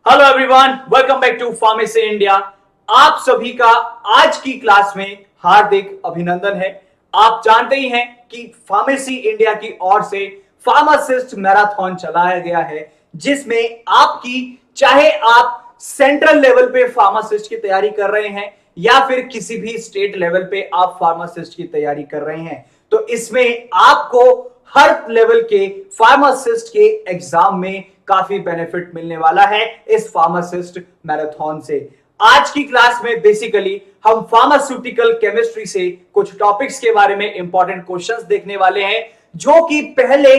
Hello everyone, welcome back to pharmacy India. आप सभी का आज की क्लास में हार्दिक अभिनंदन है। आप जानते ही हैं कि फार्मेसी इंडिया की ओर से फार्मासिस्ट मैराथन चलाया गया है, जिसमें आपकी चाहे आप सेंट्रल लेवल पे फार्मासिस्ट की तैयारी कर रहे हैं या फिर किसी भी स्टेट लेवल पे आप फार्मासिस्ट की तैयारी कर रहे हैं, तो इसमें आपको हर लेवल के फार्मासिस्ट के एग्जाम में काफी बेनिफिट मिलने वाला है इस फार्मासिस्ट मैराथन से। आज की क्लास में बेसिकली हम फार्मास्यूटिकल केमिस्ट्री से कुछ टॉपिक्स के बारे में इंपॉर्टेंट क्वेश्चंस देखने वाले हैं, जो कि पहले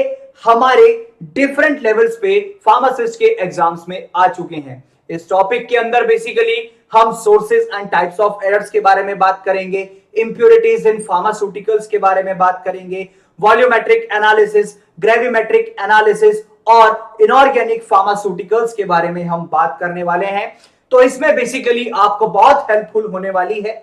हमारे डिफरेंट लेवल्स पे फार्मासिस्ट के एग्जाम्स में आ चुके हैं। इस टॉपिक के अंदर बेसिकली हम sources and types of errors के बारे में बात करेंगे, इंप्योरिटीज इन फार्मास्यूटिकल्स के बारे में बात करेंगे, वॉल्यूमेट्रिक एनालिसिस, ग्रेविमेट्रिक एनालिसिस और इनऑर्गेनिक फार्मास्यूटिकल्स के बारे में हम बात करने वाले हैं। तो इसमें बेसिकली आपको बहुत हेल्पफुल होने वाली है।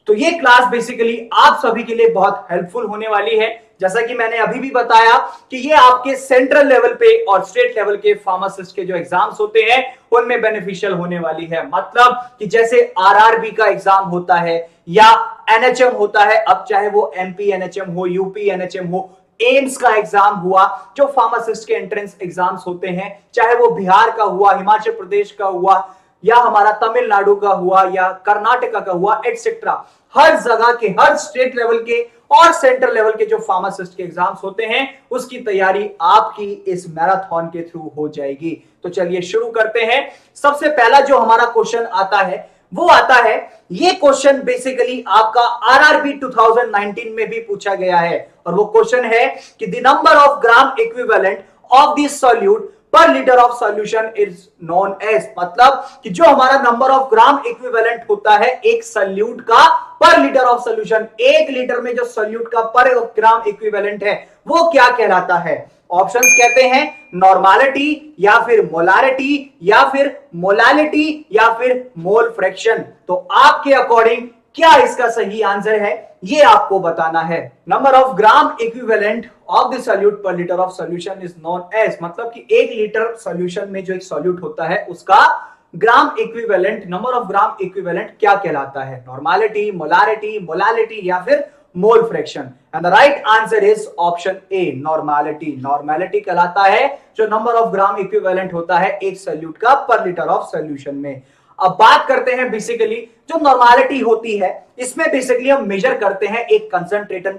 तो ये क्लास बेसिकली आप सभी के लिए बहुत हेल्पफुल होने वाली है। जैसा कि मैंने अभी भी बताया कि ये आपके सेंट्रल लेवल पे और स्टेट लेवल के फार्मासिस्ट के जो एग्जाम्स होते हैं उनमें बेनिफिशियल होने वाली है। मतलब कि जैसे आरआरबी का एग्जाम होता है या एनएचएम होता है, अब चाहे वो एमपी एनएचएम हो, यूपी एनएचएम हो, एम्स का एग्जाम हुआ, जो फार्मासिस्ट के एंट्रेंस एग्जाम्स होते हैं, चाहे वो बिहार का हुआ, हिमाचल प्रदेश का हुआ या हमारा तमिलनाडु का हुआ या कर्नाटका का हुआ, एटसेट्रा, हर जगह के, हर स्टेट लेवल के और सेंट्रल लेवल के जो फार्मासिस्ट के एग्जाम्स होते हैं उसकी तैयारी आपकी इस मैराथन के थ्रू हो जाएगी। तो चलिए शुरू करते हैं। सबसे पहला जो हमारा क्वेश्चन आता है वो आता है, ये क्वेश्चन बेसिकली आपका आरआरबी 2019 में भी पूछा गया है और वो क्वेश्चन है कि the number of gram equivalent of this solute per litre of solution is known as. मतलब कि जो हमारा नंबर ऑफ ग्राम इक्विवेलेंट होता है एक सॉल्यूट का पर लीटर ऑफ सॉल्यूशन, एक लीटर में जो सॉल्यूट का पर ग्राम इक्विवेलेंट है वो क्या कहलाता है। ऑप्शंस कहते हैं नॉर्मालिटी या फिर मोलारिटी या फिर मोलालिटी या फिर मोल फ्रैक्शन। तो आपके अकॉर्डिंग क्या इसका सही आंसर है ये आपको बताना है। Number of gram equivalent of the solute per litre of solution is known as, मतलब कि एक लीटर सॉल्यूशन में जो एक सॉल्यूट होता है उसका gram equivalent, number of gram equivalent क्या कहलाता है, नॉर्मालिटी, मोलारिटी, मोलालिटी या फिर mole fraction. And the right answer is option A, normality. Normality कहलाता है जो नंबर ऑफ ग्राम इक्विवेलेंट होता है एक सॉल्यूट का पर लीटर ऑफ सॉल्यूशन में। अब बात करते हैं बेसिकली जो नॉर्मालिटी होती है, इसमें बेसिकली हम मेजर करते हैं एक कंसंट्रेशन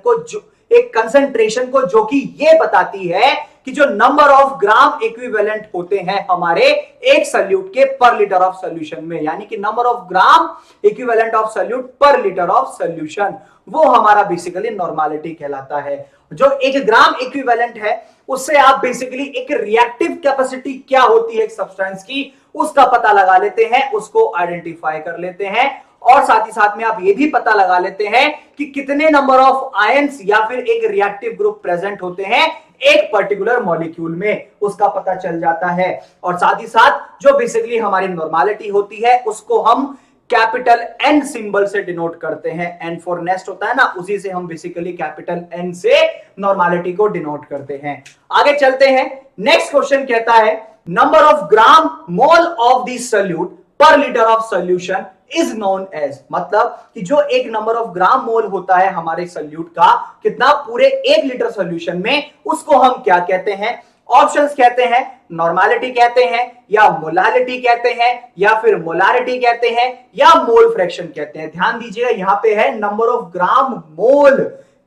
को जो कि ये बताती है कि जो नंबर ऑफ ग्राम इक्विवेलेंट होते हैं हमारे एक सॉल्यूट के पर लीटर ऑफ सॉल्यूशन में, यानी कि number of gram equivalent of solute per litre of solution, वो हमारा बेसिकली नॉर्मालिटी कहलाता है। जो एक ग्राम इक्विवेलेंट है उससे आप बेसिकली एक रिएक्टिव कैपेसिटी क्या होती है एक सब्सटेंस की उसका पता लगा लेते हैं, उसको आइडेंटिफाई कर लेते हैं और साथ ही साथ में आप ये भी पता लगा लेते हैं कि कितने नंबर ऑफ आयंस या फिर एक रिएक्टिव ग्रुप प्रेजेंट होते हैं एक पर्टिकुलर मॉलिक्यूल में, उसका पता चल जाता है। और साथ ही साथ जो बेसिकली हमारी नॉर्मालिटी होती है उसको हम कैपिटल एन सिंबल से डिनोट करते हैं। एन फॉर नेस्ट होता है ना, उसी से हम बेसिकली कैपिटल एन से नॉर्मालिटी को डिनोट करते हैं। आगे चलते हैं। नेक्स्ट क्वेश्चन कहता है number of gram mole of this solute per litre of solution is known as, मतलब कि जो एक नंबर ऑफ ग्राम मोल होता है हमारे सॉल्यूट का कितना पूरे एक लीटर सॉल्यूशन में, उसको हम क्या कहते हैं। ऑप्शंस कहते हैं नॉर्मालिटी कहते हैं या मोलालिटी कहते हैं या फिर मोलारिटी कहते हैं या मोल फ्रैक्शन कहते हैं। ध्यान दीजिएगा यहां पे है नंबर ऑफ ग्राम मोल,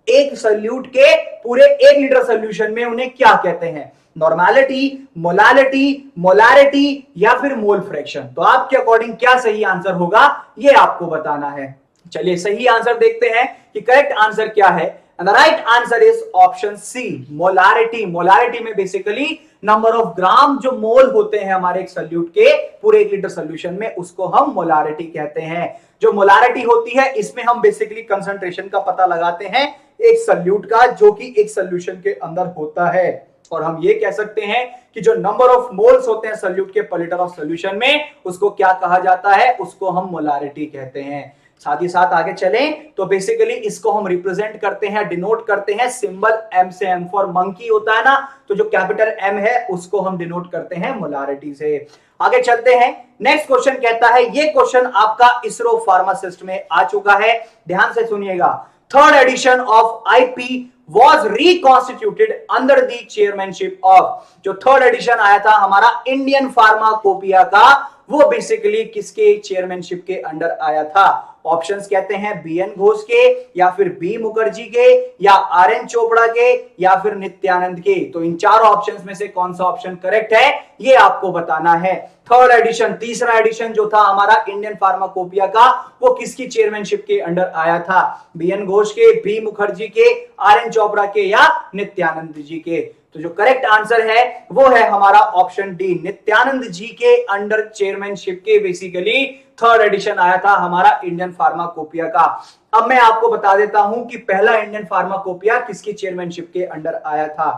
एक सॉल्यूट के पूरे एक लीटर सॉल्यूशन में उन्हें क्या कहते हैं, नॉर्मालिटी, मोलालिटी, मोलारिटी या फिर मोल फ्रैक्शन। तो आपके अकॉर्डिंग क्या सही आंसर होगा ये आपको बताना है। चलिए सही आंसर देखते हैं कि करेक्ट आंसर क्या है। And the right answer is option C, molarity. Molarity में बेसिकली नंबर ऑफ ग्राम जो मोल होते हैं हमारे एक सॉल्यूट के पूरे एक लीटर सॉल्यूशन में उसको हम मोलारिटी कहते हैं। जो मोलारिटी होती है इसमें हम बेसिकली कंसंट्रेशन का पता लगाते हैं एक सॉल्यूट का जो कि एक सॉल्यूशन के अंदर होता है, और हम ये कह सकते हैं कि जो नंबर ऑफ मोल्स होते हैं सॉल्यूट के पर लीटर ऑफ सॉल्यूशन में उसको क्या कहा जाता है, उसको हम मोलारिटी कहते हैं। साथ ही साथ आगे चलें तो बेसिकली इसको हम रिप्रेजेंट करते हैं, डिनोट करते हैं सिंबल एम से। एम फॉर मंकी होता है ना, तो जो कैपिटल एम है उसको हम डिनोट करते हैं मोलारिटी से। आगे चलते हैं, नेक्स्ट क्वेश्चन कहता है, ये क्वेश्चन आपका इसरो फार्मासिस्ट में आ चुका है, ध्यान से सुनिएगा। Third edition of IP was reconstituted under the chairmanship of, जो थर्ड एडिशन आया था हमारा इंडियन फार्माकोपिया का, वो बेसिकली किसके चेयरमैनशिप के अंडर आया था? ऑप्शंस कहते हैं बी एन घोष के, या फिर बी मुखर्जी के, या आर एन चोपड़ा के, या फिर नित्यानंद के। तो इन चारों ऑप्शंस में से कौन सा ऑप्शन करेक्ट है ये आपको बताना है। थर्ड एडिशन, तीसरा एडिशन जो था हमारा इंडियन फार्माकोपिया का, वो किसकी चेयरमैनशिप के अंडर आया था? बी एन घोष के, बी मुखर्जी के, आर एन चोपड़ा के, या नित्यानंद जी के? तो जो करेक्ट आंसर है वो है हमारा ऑप्शन डी, नित्यानंद जी के अंडर चेयरमैनशिप के बेसिकली थर्ड एडिशन आया था हमारा इंडियन फार्माकोपिया का। अब मैं आपको बता देता हूं कि पहला इंडियन फार्माकोपिया किसकी चेयरमैनशिप के अंडर आया था।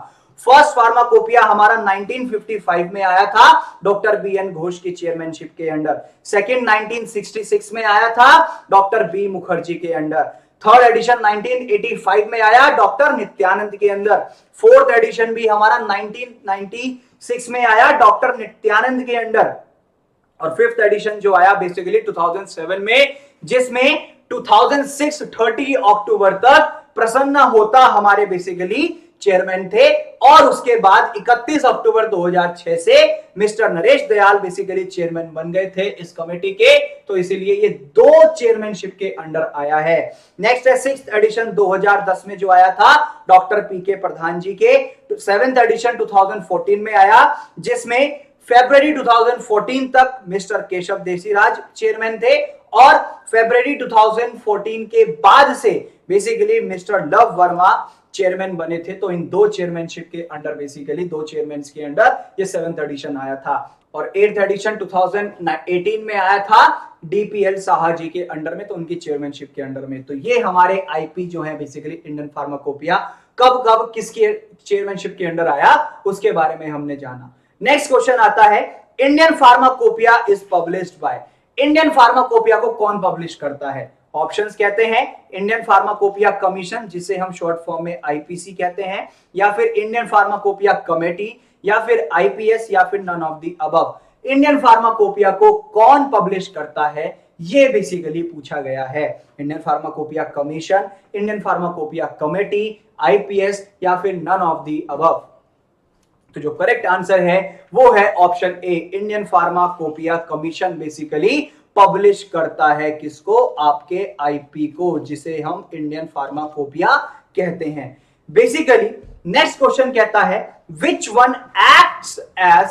फर्स्ट फार्माकोपिया हमारा 1955 में आया था डॉक्टर बी एन घोष की चेयरमैनशिप के अंडर। सेकंड 1966 में आया था डॉक्टर बी मुखर्जी के अंडर। थर्ड एडिशन 1985 में आया डॉक्टर नित्यानंद के अंदर। फोर्थ एडिशन भी हमारा 1996 में आया डॉक्टर नित्यानंद के अंडर। और फिफ्थ एडिशन जो आया बेसिकली 2007 में, जिसमें 2006 30 अक्टूबर तक प्रसन्न होता हमारे बेसिकली चेयरमैन थे, और उसके बाद 31 अक्टूबर 2006 से mister Naresh Dayal basically chairman बन गए थे इस कमेटी के। तो इसीलिए ये दो चेयरमैनशिप के अंडर आया है। नेक्स्ट है सिक्स्थ एडिशन 2010 में जो आया था डॉक्टर पी के प्रधान जी के। सेवेंथ एडिशन 2014 में आया, जिसमें फरवरी 2014 तक मिस्टर केशव देसीराज चेयरमैन थे, और फरवरी 2014 के बाद से basically mister love Verma chairman बने थे। तो इन दो चेयरमैनशिप के अंडर बेसिकली दो चेयरमैन के अंडर ये सेवेंथ एडिशन आया था। और एट्थ एडिशन 2018 में आया था डीपीएल साहा जी के अंडर में, तो उनकी चेयरमैनशिप के अंडर में। तो ये हमारे आईपी जो है बेसिकली इंडियन फार्माकोपिया कब कब किसके चेयरमैनशिप के अंडर आया उसके बारे में हमने जाना। नेक्स्ट क्वेश्चन आता है, Indian pharmacopoeia is published by, Indian pharmacopoeia को कौन पब्लिश करता है? ऑप्शंस कहते हैं इंडियन फार्माकोपिया कमीशन, जिसे हम शॉर्ट फॉर्म में आईपीसी कहते हैं, या फिर इंडियन फार्माकोपिया कमेटी, या फिर आईपीएस, या फिर none of the above. Indian pharmacopoeia को कौन पब्लिश करता है ये बेसिकली पूछा गया है। Indian pharmacopoeia commission, Indian pharmacopoeia committee, IPS, या फिर नन ऑफ द अबव। तो जो करेक्ट आंसर है वो है option A, Indian pharmacopoeia commission basically publish करता है किसको? आपके आईपी को, जिसे हम इंडियन फार्माकोपिया कहते हैं बेसिकली। नेक्स्ट क्वेश्चन कहता है, which one acts as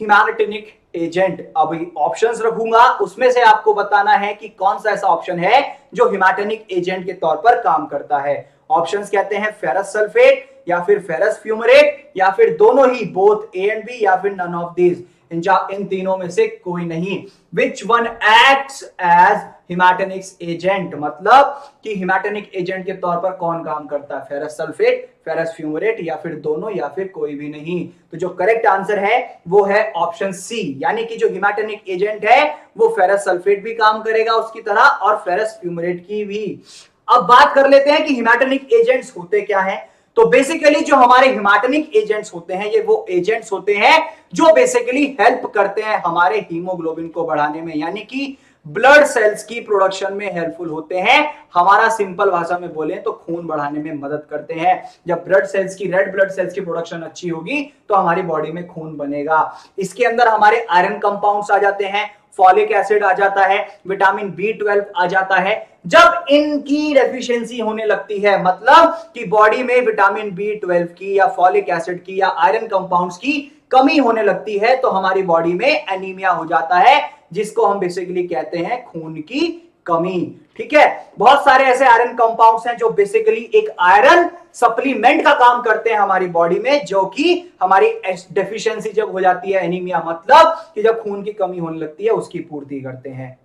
haematinic agent. अभी ऑप्शंस रखूंगा, उसमें से आपको बताना है कि कौन सा ऐसा ऑप्शन है जो ह्यूमैनिटेनिक एजेंट के तौर पर काम करता है। ऑप्शंस कहते हैं फेरस सल्फेट, या फिर फेरस फ्यूमरेट, या फिर दोनों ही, बोथ ए एंड बी, या फिर नन ऑफ दीज, इन तीनों में से कोई नहीं। Which one acts as haematinics agent, मतलब कि हिमाटेनिक एजेंट के तौर पर कौन काम करता है? फेरस सल्फेट, फेरस फ्यूमरेट, या फिर दोनों, या फिर कोई भी नहीं। तो जो करेक्ट आंसर है वो है ऑप्शन सी, यानी कि जो हिमाटेनिक एजेंट है वो फेरस सल्फेट भी काम करेगा उसकी तरह, और फेरस फ्यूमरेट की भी। अब बात कर लेते हैं कि हिमाटेनिक एजेंट्स होते क्या हैं। तो बेसिकली जो हमारे हिमाटेनिक एजेंट्स होते हैं, ये वो एजेंट्स होते हैं जो बेसिकली हेल्प करते हैं हमारे हीमोग्लोबिन को बढ़ाने में, यानी कि ब्लड सेल्स की प्रोडक्शन में हेल्पफुल होते हैं। हमारा सिंपल भाषा में बोले तो खून बढ़ाने में मदद करते हैं। जब ब्लड सेल्स की, रेड ब्लड सेल्स की प्रोडक्शन अच्छी होगी तो हमारी बॉडी में खून बनेगा। इसके अंदर हमारे आयरन कंपाउंड्स आ जाते हैं, फॉलिक एसिड आ जाता है, विटामिन B12 आ जाता है। जब इनकी डेफिशिएंसी होने लगती है, मतलब कि बॉडी में विटामिन B12 की, या फॉलिक एसिड की, या आयरन कंपाउंड्स की कमी होने लगती है, तो हमारी बॉडी में एनीमिया हो जाता है, जिसको हम बेसिकली कहते हैं खून की कमी। ठीक है, बहुत सारे ऐसे आयरन कंपाउंड्स हैं जो बेसिकली एक आयरन सप्लीमेंट का काम करते हैं हमारी बॉडी में, जो कि हमारी डेफिशिएंसी जब हो जाती है, एनीमिया मतलब कि जब खून की कमी होने लगती है, उसकी पूर्ति करते हैं।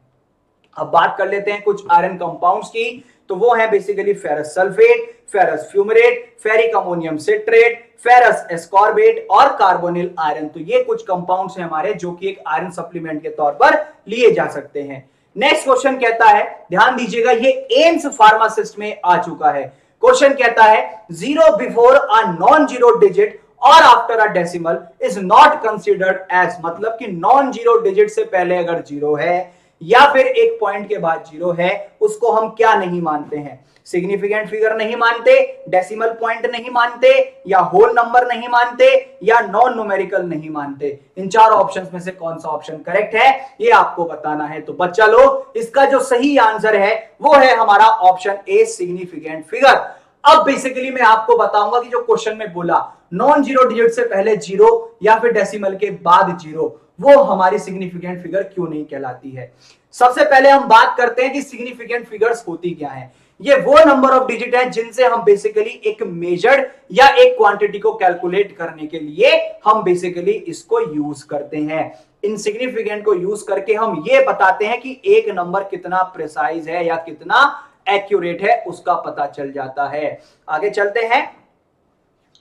अब बात कर लेते हैं कुछ आयरन कंपाउंड्स की, तो वो है basically ferrous sulphate, ferrous fumarate, ferric ammonium citrate, ferrous ascorbate और कार्बोनिल आयरन। तो ये कुछ कंपाउंड्स हैं हमारे जो कि एक आयरन सप्लीमेंट के तौर पर लिए जा सकते हैं। नेक्स्ट क्वेश्चन कहता है, ध्यान दीजिएगा, ये एम्स फार्मासिस्ट में आ चुका है। क्वेश्चन कहता है, zero before a non zero digit और after a decimal is not considered as, मतलब कि नॉन जीरो डिजिट से पहले अगर जीरो है या फिर एक पॉइंट के बाद जीरो है, उसको हम क्या नहीं मानते हैं? सिग्निफिकेंट फिगर नहीं मानते, डेसिमल पॉइंट नहीं मानते, या होल नंबर नहीं मानते, या नॉन न्यूमेरिकल नहीं मानते। इन चार ऑप्शंस में से कौन सा ऑप्शन करेक्ट है ये आपको बताना है। तो बच्चा लोग, इसका जो सही आंसर है वो है हमारा ऑप्शन ए, सिग्निफिकेंट फिगर। अब बेसिकली मैं आपको बताऊंगा कि जो क्वेश्चन में बोला नॉन जीरो डिजिट से पहले जीरो या फिर डेसिमल के बाद जीरो, वो हमारी सिग्निफिकेंट फिगर क्यों नहीं कहलाती है। सबसे पहले हम बात करते हैं कि सिग्निफिकेंट फिगर्स होती क्या है। ये वो नंबर ऑफ डिजिट है जिनसे हम बेसिकली एक मेजर्ड या एक क्वांटिटी को कैलकुलेट करने के लिए हम बेसिकली इसको यूज करते हैं। इन सिग्निफिकेंट को यूज करके हम ये बताते हैं कि एक नंबर कितना प्रिसाइज है या कितना एक्यूरेट है, उसका पता चल जाता है। आगे चलते हैं,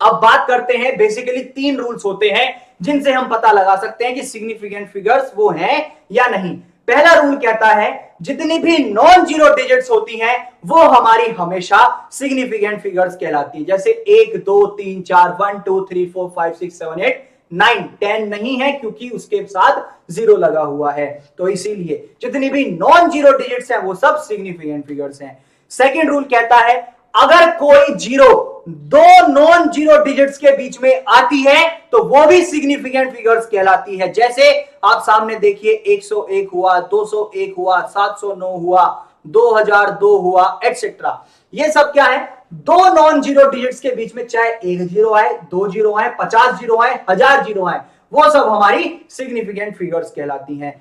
अब बात करते हैं, बेसिकली तीन रूल्स होते हैं जिनसे हम पता लगा सकते हैं कि सिग्निफिकेंट फिगर्स वो हैं या नहीं। पहला रूल कहता है, जितनी भी नॉन जीरो डिजिट्स होती हैं वो हमारी हमेशा सिग्निफिकेंट फिगर्स कहलाती है। जैसे 1 2 3 4 1 2 3 4 5 6 7 8 9 10 नहीं है क्योंकि उसके साथ जीरो लगा हुआ है, तो इसीलिए जितनी भी नॉन जीरो डिजिट्स हैं वो सब सिग्निफिकेंट फिगर्स हैं। सेकेंड रूल कहता है, अगर कोई जीरो दो नॉन जीरो डिजिट्स के बीच में आती है तो वो भी सिग्निफिकेंट फिगर्स कहलाती है। जैसे आप सामने देखिए, 101 हुआ, 201 हुआ, 709 हुआ, 2002 हुआ, एटसेट्रा। ये सब क्या है? दो नॉन जीरो डिजिट्स के बीच में चाहे एक जीरो आए, दो जीरो आए, 50 जीरो आए, 1000 जीरो आए, वो सब हमारी सिग्निफिकेंट फिगर्स कहलाती हैं।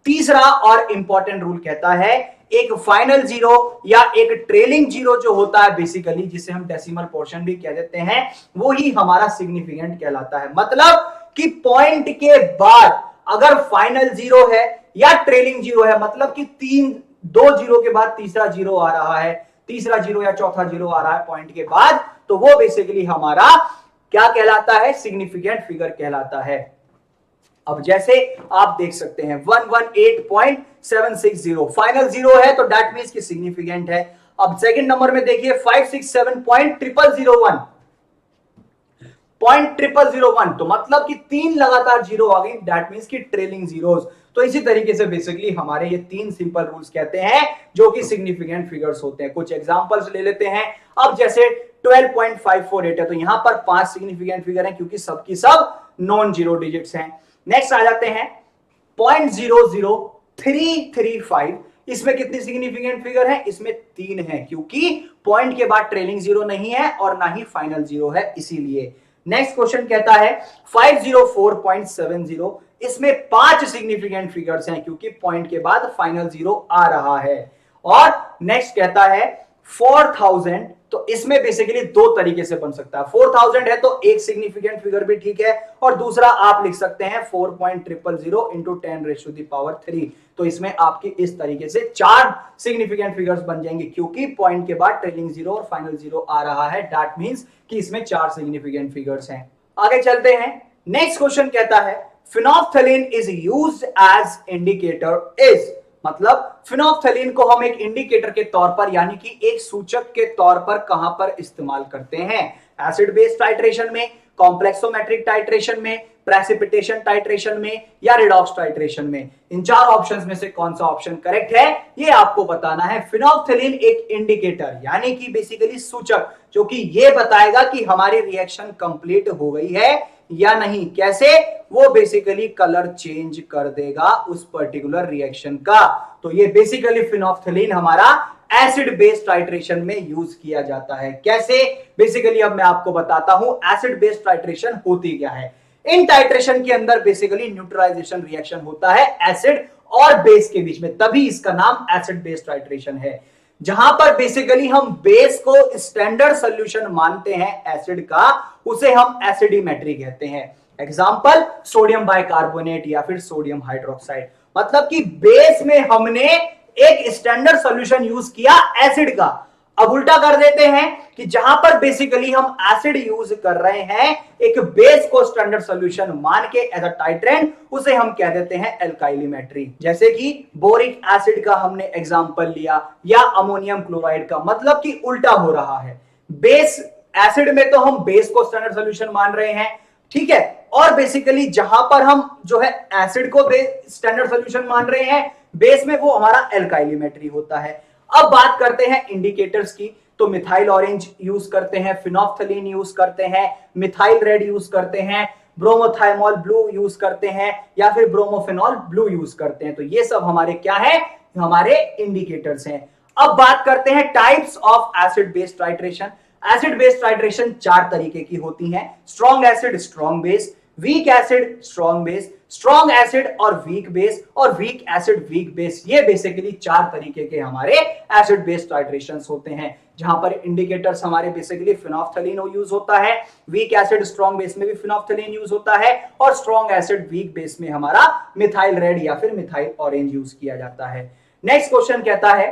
तीसरा और इंपॉर्टेंट रूल कहता है, एक फाइनल जीरो या एक ट्रेलिंग जीरो जो होता है बेसिकली, जिसे हम डेसिमल पोर्शन भी कह देते हैं, वो ही हमारा सिग्निफिकेंट कहलाता है। मतलब कि पॉइंट के बाद अगर फाइनल जीरो है या ट्रेलिंग जीरो है, मतलब कि दो जीरो के बाद तीसरा जीरो आ रहा है, तीसरा जीरो या चौथा जीरो आ रहा है पॉइंट के बाद, तो वो बेसिकली हमारा क्या कहलाता है? सिग्निफिकेंट फिगर कहलाता है। अब जैसे आप देख सकते हैं 118.760 फाइनल जीरो है तो दैट मींस कि सिग्निफिकेंट है। अब सेकंड नंबर में देखिए 567.0001 तो मतलब कि तीन लगातार जीरो आ गई, दैट मींस कि ट्रेलिंग जीरोस। तो इसी तरीके से बेसिकली हमारे ये तीन सिंपल रूल्स कहते हैं जो कि सिग्निफिकेंट फिगर्स होते हैं। कुछ एग्जांपल्स ले लेते हैं। अब जैसे 12.548 है तो यहां पर 5 सिग्निफिकेंट फिगर हैं क्योंकि सबकी सब नॉन जीरो डिजिट्स हैं। नेक्स्ट आ जाते हैं 0.00335, इसमें कितनी सिग्निफिकेंट फिगर है? इसमें 3 है क्योंकि पॉइंट के बाद ट्रेलिंग जीरो नहीं है और ना ही फाइनल जीरो है, इसीलिए। नेक्स्ट क्वेश्चन कहता है 504.70, इसमें 5 सिग्निफिकेंट फिगर्स हैं क्योंकि पॉइंट के बाद फाइनल जीरो आ रहा है। और नेक्स्ट कहता है 4000, तो इसमें बेसिकली दो तरीके से बन सकता है। 4000 है तो एक सिग्निफिकेंट फिगर भी ठीक है, और दूसरा आप लिख सकते हैं 4.000 इंटू 10⁻³ तो इसमें आपकी इस तरीके से 4 सिग्निफिकेंट फिगर्स बन जाएंगे क्योंकि पॉइंट के बाद ट्रेलिंग जीरो और फाइनल जीरो आ रहा है, दैट मींस कि इसमें 4 सिग्निफिकेंट फिगर्स हैं। आगे चलते हैं। नेक्स्ट क्वेश्चन कहता है phenolphthalein is used as indicator is, मतलब फिनोल्फथालीन को हम एक इंडिकेटर के तौर पर यानी कि एक सूचक के तौर पर कहां पर इस्तेमाल करते हैं? एसिड बेस टाइट्रेशन में, कॉम्प्लेक्सोमेट्रिक टाइट्रेशन में, प्रेसिपिटेशन टाइट्रेशन में, या रिडॉक्स टाइट्रेशन में। इन चार ऑप्शंस में से कौन सा ऑप्शन करेक्ट है ये आपको बताना है। फिनोल्फथालीन एक इंडिकेटर यानी कि बेसिकली सूचक जो कि ये बताएगा कि हमारी रिएक्शन कंप्लीट हो गई है या नहीं। कैसे? वो बेसिकली कलर चेंज कर देगा उस पर्टिकुलर रिएक्शन का। तो ये बेसिकली फिनोल्फथालीन हमारा एसिड बेस टाइट्रेशन में यूज किया जाता है। कैसे? बेसिकली अब मैं आपको बताता हूं एसिड बेस टाइट्रेशन होती क्या है। इन टाइट्रेशन के अंदर बेसिकली न्यूट्रलाइजेशन रिएक्शन होता है एसिड और बेस के बीच में, तभी इसका नाम एसिड बेस टाइट्रेशन है। जहां पर बेसिकली हम बेस को स्टैंडर्ड सॉल्यूशन मानते हैं एसिड का, उसे हम एसिडिमेट्री कहते हैं। एग्जांपल सोडियम बाइकार्बोनेट या फिर सोडियम हाइड्रोक्साइड, मतलब कि बेस में हमने एक स्टैंडर्ड सॉल्यूशन यूज किया एसिड का। अब उल्टा कर देते हैं कि जहां पर बेसिकली हम एसिड यूज कर रहे हैं एक बेस को स्टैंडर्ड सॉल्यूशन मान के एज अ टाइट्रेंट, उसे हम कह देते हैं एल्काइलिमेट्री। जैसे कि बोरिक एसिड का हमने एग्जांपल लिया या अमोनियम क्लोराइड का, मतलब कि उल्टा हो रहा है। बेस एसिड में तो हम बेस को स्टैंडर्ड सॉल्यूशन मान रहे हैं, ठीक है, और बेसिकली जहां पर हम जो है एसिड को स्टैंडर्ड सॉल्यूशन मान रहे हैं बेस में, वो हमारा एल्काइलिमेट्री होता है। अब बात करते हैं इंडिकेटर्स की, तो मिथाइल ऑरेंज यूज करते हैं, फिनोफ्थलीन यूज करते हैं, मिथाइल रेड यूज करते हैं, ब्रोमोथाइमोल ब्लू यूज करते हैं, या फिर ब्रोमोफेनॉल ब्लू यूज करते हैं। तो ये सब हमारे क्या है, हमारे इंडिकेटर्स हैं। अब बात करते हैं types of acid base titration. Acid base titration चार तरीके की होती हैं, strong acid, strong base, weak acid, strong base, strong acid और वीक बेस, और वीक एसिड वीक बेस। ये बेसिकली चार तरीके के हमारे एसिड बेस टाइट्रेशंस होते हैं, जहां पर इंडिकेटर्स हमारे बेसिकली फिनोफ्थलीन यूज होता है, वीक एसिड स्ट्रॉन्ग बेस में भी फिनोफ्थलीन यूज होता है, और स्ट्रॉन्ग एसिड वीक बेस में हमारा मिथाइल रेड या फिर मिथाइल ऑरेंज यूज किया जाता है। नेक्स्ट क्वेश्चन कहता है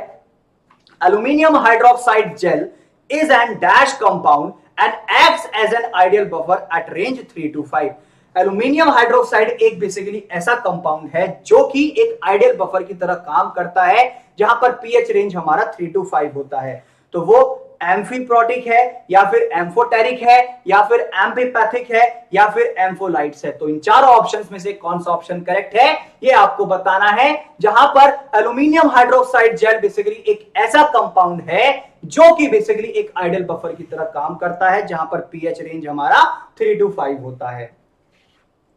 aluminium hydroxide gel is an dash compound and acts as an ideal buffer at range 3 to 5। Aluminium hydroxide एक बेसिकली ऐसा कंपाउंड है जो कि एक आइडियल बफर की तरह काम करता है, जहां पर पीएच रेंज हमारा 3 to 5 होता है। तो वो एम्फीप्रोटिक है या फिर एम्फोटेरिक है या फिर एम्फीपैथिक है या फिर एम्फोलाइट्स है। तो इन चारों ऑप्शंस में से कौन सा ऑप्शन करेक्ट है ये आपको बताना है, जहां पर एल्यूमिनियम हाइड्रोक्साइड जेल बेसिकली एक ऐसा कंपाउंड है जो कि बेसिकली एक आइडियल बफर की तरह काम करता है, जहां पर पीएच रेंज हमारा 3 to 5 होता है,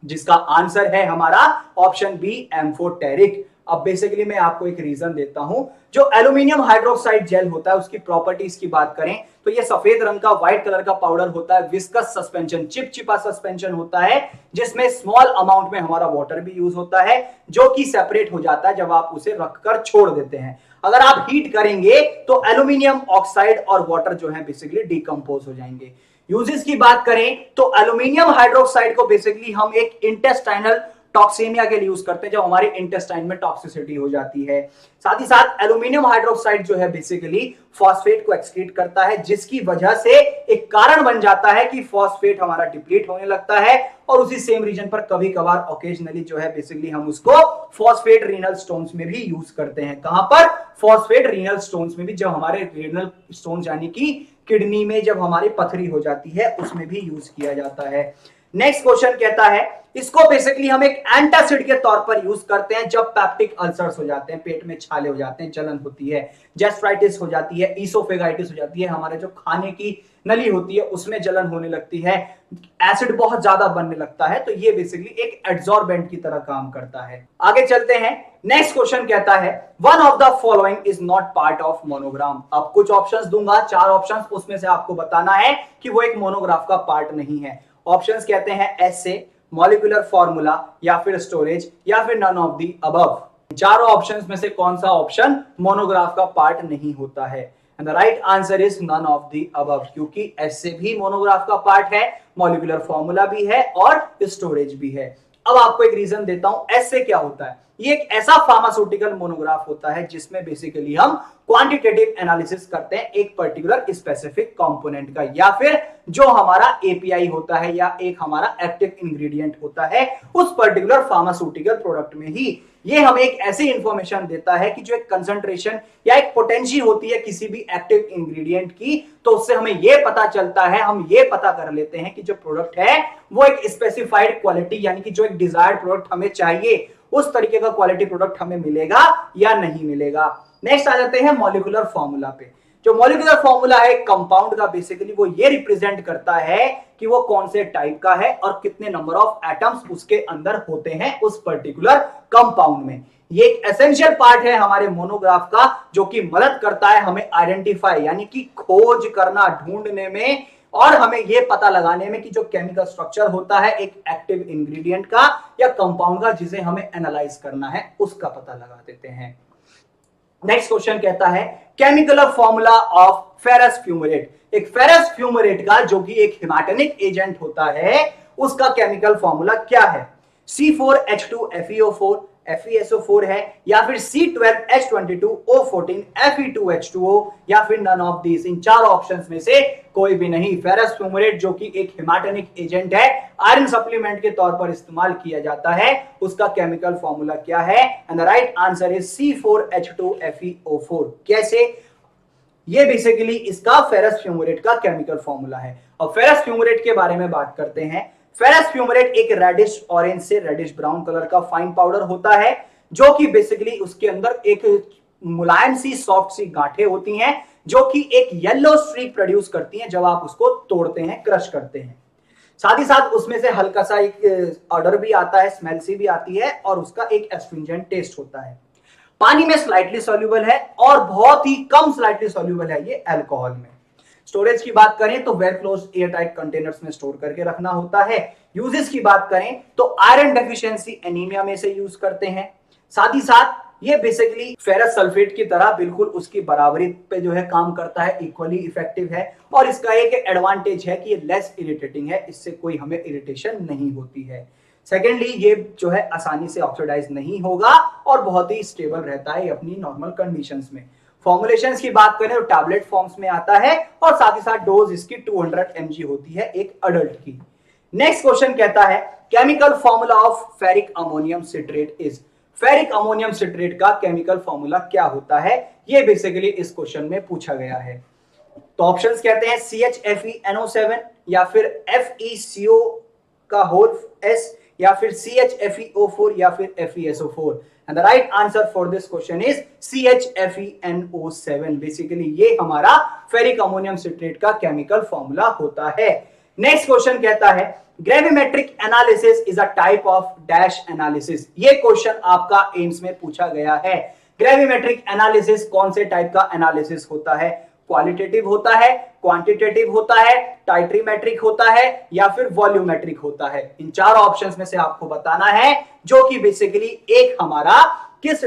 जिसका आंसर है हमारा ऑप्शन बी एम्फोटेरिक। अब बेसिकली मैं आपको एक रीजन देता हूं, जो एल्यूमिनियम हाइड्रोक्साइड जेल होता है उसकी प्रॉपर्टीज की बात करें तो ये सफेद रंग का व्हाइट कलर का पाउडर होता है, विस्कस सस्पेंशन, चिपचिपा सस्पेंशन होता है, जिसमें स्मॉल अमाउंट में हमारा वाटर भी यूज होता है, जो कि सेपरेट हो जाता है जब आप उसे रखकर छोड़ देते हैं। अगर आप हीट करेंगे तो एल्यूमिनियम ऑक्साइड और वाटर जो है बेसिकली डिकम्पोज हो जाएंगे। यूजेस की बात करें तो एल्यूमिनियम हाइड्रोक्साइड को बेसिकली हम एक इंटेस्टाइनल टॉक्सीमिया के लिए यूज करते हैं, जब हमारे इंटेस्टाइन में टॉक्सिसिटी हो जाती है। साथ ही साथ एल्यूमिनियम हाइड्रोक्साइड जो है बेसिकली फॉस्फेट को एक्सक्रीट करता है, जिसकी वजह से एक कारण बन जाता है कि फॉस्फेट हमारा डिप्लीट होने लगता है, और उसी सेम रीजन पर कभी कभार ओकेजनली जो है बेसिकली हम उसको फॉस्फेट रीनल स्टोन्स में भी यूज करते हैं। कहां पर, फॉस्फेट रीनल स्टोन्स में भी, जब हमारे रीनल स्टोन्स यानी कि किडनी में जब हमारी पथरी हो जाती है उसमें भी यूज किया जाता है। नेक्स्ट क्वेश्चन कहता है इसको बेसिकली हम एक एंटासिड के तौर पर यूज करते हैं जब पैप्टिक अल्सर्स हो जाते हैं, पेट में छाले हो जाते हैं, जलन होती है, गैस्ट्राइटिस हो जाती है, ईसोफेगाइटिस हो जाती है, हमारे जो खाने की नली होती है उसमें जलन होने लगती है, एसिड बहुत ज्यादा बनने लगता है, तो ये बेसिकली एक एड्सॉर्बेंट की तरह काम करता है। आगे चलते हैं। नेक्स्ट क्वेश्चन कहता है one of the following is not part of monogram. अब कुछ ऑप्शंस दूंगा, चार ऑप्शंस, उसमें से आपको बताना है कि वो एक मोनोग्राफ का पार्ट नहीं है। ऑप्शंस कहते हैं एसे, मॉलिक्यूलर फॉर्मूला, या फिर स्टोरेज, या फिर नन ऑफ द अबव। चारों ऑप्शंस में से कौन सा ऑप्शन मोनोग्राफ का पार्ट नहीं होता है? And the right answer is none of the above, क्योंकि एसे भी मोनोग्राफ का पार्ट है, मॉलिक्यूलर फॉर्मूला भी है और स्टोरेज भी है। अब आपको एक रीजन देता हूं, एसे क्या होता है। ये एक ऐसा फार्मास्यूटिकल मोनोग्राफ होता है जिसमें बेसिकली हम क्वांटिटेटिव एनालिसिस करते हैं एक पर्टिकुलर स्पेसिफिक कंपोनेंट का, या फिर जो हमारा एपीआई होता है या एक हमारा एक्टिव इंग्रेडिएंट होता है उस पर्टिकुलर फार्मास्यूटिकल प्रोडक्ट में ही। ये हमें एक ऐसी इंफॉर्मेशन देता है कि जो एक कंसंट्रेशन या एक पोटेंसी होती है किसी भी एक्टिव इंग्रेडिएंट की, तो उससे हमें ये पता चलता है, हम ये पता कर लेते हैं कि जो प्रोडक्ट है वो एक स्पेसिफाइड क्वालिटी, यानी कि जो एक डिजायर्ड प्रोडक्ट हमें चाहिए उस तरीके का क्वालिटी प्रोडक्ट हमें मिलेगा या नहीं मिलेगा। नेक्स्ट आ जाते हैं मॉलिक्यूलर फॉर्मूला पे। जो मॉलिक्यूलर फॉर्मूला है कंपाउंड का, बेसिकली वो ये रिप्रेजेंट करता है कि वो कौन से टाइप का है और कितने नंबर ऑफ एटम्स उसके अंदर होते हैं उस पर्टिकुलर कंपाउंड में। ये एक एसेंशियल पार्ट है हमारे मोनोग्राफ का, जो कि मदद करता है हमें आइडेंटिफाई यानी कि खोज करना, ढूंढने में, और हमें यह पता लगाने में कि जो केमिकल स्ट्रक्चर होता है एक एक्टिव इंग्रेडिएंट का या कंपाउंड का जिसे हमें एनालाइज करना है, उसका पता लगा देते हैं। नेक्स्ट क्वेश्चन कहता है chemical formula of ferrous fumarate. एक फेरस फ्यूमरेट का, जो कि एक हिमाटेनिक एजेंट होता है, उसका केमिकल फॉर्मूला क्या है? C4H2FeO4, FeSO4 है, या फिर C12H22O14 Fe2H2O, या फिर नन ऑफ दीज। इन चार ऑप्शंस में से कोई भी नहीं। फेरस फ्यूमेट जो कि एक हिमाटोनिक एजेंट है, आयरन सप्लीमेंट के तौर पर इस्तेमाल किया जाता है, उसका केमिकल फॉर्मूला क्या है? And the right answer is C4H2FeO4। कैसे? ये बेसिकली इसका फेरस फ्यूमेट का केमिकल फॉर्मूला है। अब फेरस फ्यूमेट के बारे में बात करते हैं। फेरस फ्यूमेट एक रेडिश ऑरेंज से रेडिश ब्राउन कलर का फाइन पाउडर होता है, जो कि बेसिकली उसके अंदर एक मुलायम सी सॉफ्ट सी गांठें होती हैं, जो कि एक येलो स्ट्रीक प्रोड्यूस करती हैं जब आप उसको तोड़ते हैं, क्रश करते हैं। साथ ही साथ उसमें से हल्का सा एक ऑर्डर भी आता है, स्मेल सी भी आती है, और उसका एक एस्ट्रिंजेंट टेस्ट होता है। पानी में स्लाइटली सॉल्युबल है और बहुत ही कम स्लाइटली सॉल्युबल है ये अल्कोहल में। स्टोरेज की बात करें तो well close air tight containers में स्टोर करके रखना होता है। यूजेस की बात करें तो आयरन डेफिशिएंसी एनीमिया में से यूज करते हैं। साथ ही साथ ये बेसिकली फेरस सल्फेट की तरह बिल्कुल उसकी बराबरी पे जो है काम करता है, इक्वली इफेक्टिव है, और इसका एक एडवांटेज है कि ये लेस इरिटेटिंग है, इससे कोई हमें इरिटेशन नहीं होती है। सेकेंडली, ये जो है आसानी से ऑक्सीडाइज नहीं होगा और बहुत ही स्टेबल रहता है अपनी नॉर्मल कंडीशंस में। फॉर्मुलेशंस की बात करें तो टैबलेट फॉर्म्स में आता है, और साथ ही साथ डोज इसकी 200 mg होती है एक अडल्ट की। नेक्स्ट क्वेश्चन कहता है chemical formula of ferric ammonium citrate is. Ferric ammonium citrate का केमिकल फॉर्मूला क्या होता है, ये बेसिकली इस क्वेश्चन में पूछा गया है। तो ऑप्शंस कहते हैं CHFeNO7, या फिर FeCO का होल S, या फिर CHFeO4, या फिर FeSO4। And the right answer for this question is CHFeNO7। Basically ये हमारा फेरिक अमोनियम सिट्रेट का केमिकल फॉर्मूला होता है। नेक्स्ट क्वेश्चन कहता है gravimetric analysis is a type of dash analysis. ये क्वेश्चन आपका एम्स में पूछा गया है। ग्रेविमेट्रिक एनालिसिस कौन से टाइप का एनालिसिस होता है? क्वालिटेटिव होता है, क्वांटिटेटिव होता है, टाइट्रीमेट्रिक होता है, या फिर वॉल्यूमेट्रिक होता है? इन चार ऑप्शंस में से आपको बताना है, जो कि बेसिकली एक हमारा किस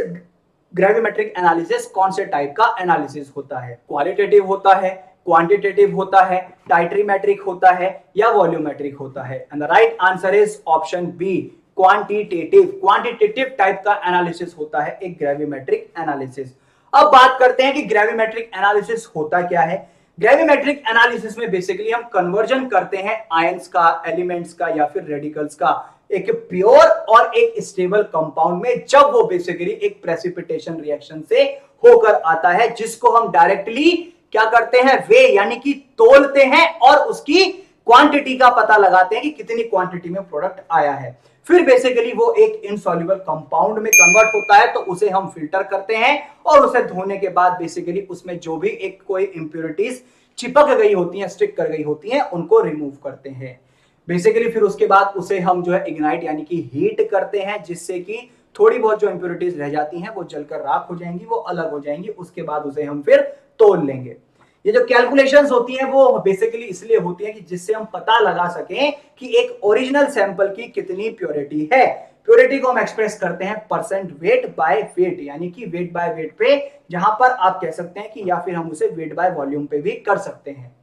ग्रेविमेट्रिक एनालिसिस कौन से टाइप का एनालिसिस होता है। क्वालिटेटिव होता है, क्वांटिटेटिव होता है, टाइट्रीमेट्रिक होता है, या वॉल्यूमेट्रिक होता है? And the right answer is option B, quantitative. Quantitative type का एनालिसिस होता है एक ग्रेविमेट्रिक एनालिसिस। अब बात करते हैं कि ग्रेविमेट्रिक एनालिसिस होता क्या है। ग्रेविमेट्रिक एनालिसिस में बेसिकली हम कन्वर्जन करते हैं आयंस का, एलिमेंट्स का, या फिर रेडिकल्स का एक प्योर और एक स्टेबल कंपाउंड में, जब वो बेसिकली एक प्रेसिपिटेशन रिएक्शन से होकर आता है, जिसको हम डायरेक्टली क्या करते हैं, वे यानी कि तोलते हैं और उसकी क्वांटिटी का पता लगाते हैं कि कितनी क्वांटिटी में प्रोडक्ट आया है। फिर बेसिकली वो एक इनसॉल्युबल कंपाउंड में कन्वर्ट होता है, तो उसे हम फिल्टर करते हैं, और उसे धोने के बाद बेसिकली उसमें जो भी एक कोई इंप्योरिटीज चिपक गई होती हैं, स्टिक कर गई होती हैं, उनको रिमूव करते हैं। बेसिकली फिर उसके बाद उसे हम जो है इग्नाइट यानी कि हीट करते हैं, जिससे कि थोड़ी बहुत जो इंप्योरिटीज रह जाती हैं वो जलकर राख हो जाएंगी, वो अलग हो जाएंगी। उसके बाद उसे हम फिर तोल लेंगे। ये जो कैलकुलेशंस होती हैं वो बेसिकली इसलिए होती हैं कि जिससे हम पता लगा सकें कि एक ओरिजिनल सैंपल की कितनी प्योरिटी है। प्योरिटी को हम एक्सप्रेस करते हैं परसेंट वेट बाय वेट, यानी कि वेट बाय वेट पे, जहां पर आप कह सकते हैं कि या फिर हम उसे वेट बाय वॉल्यूम पे भी कर सकते हैं।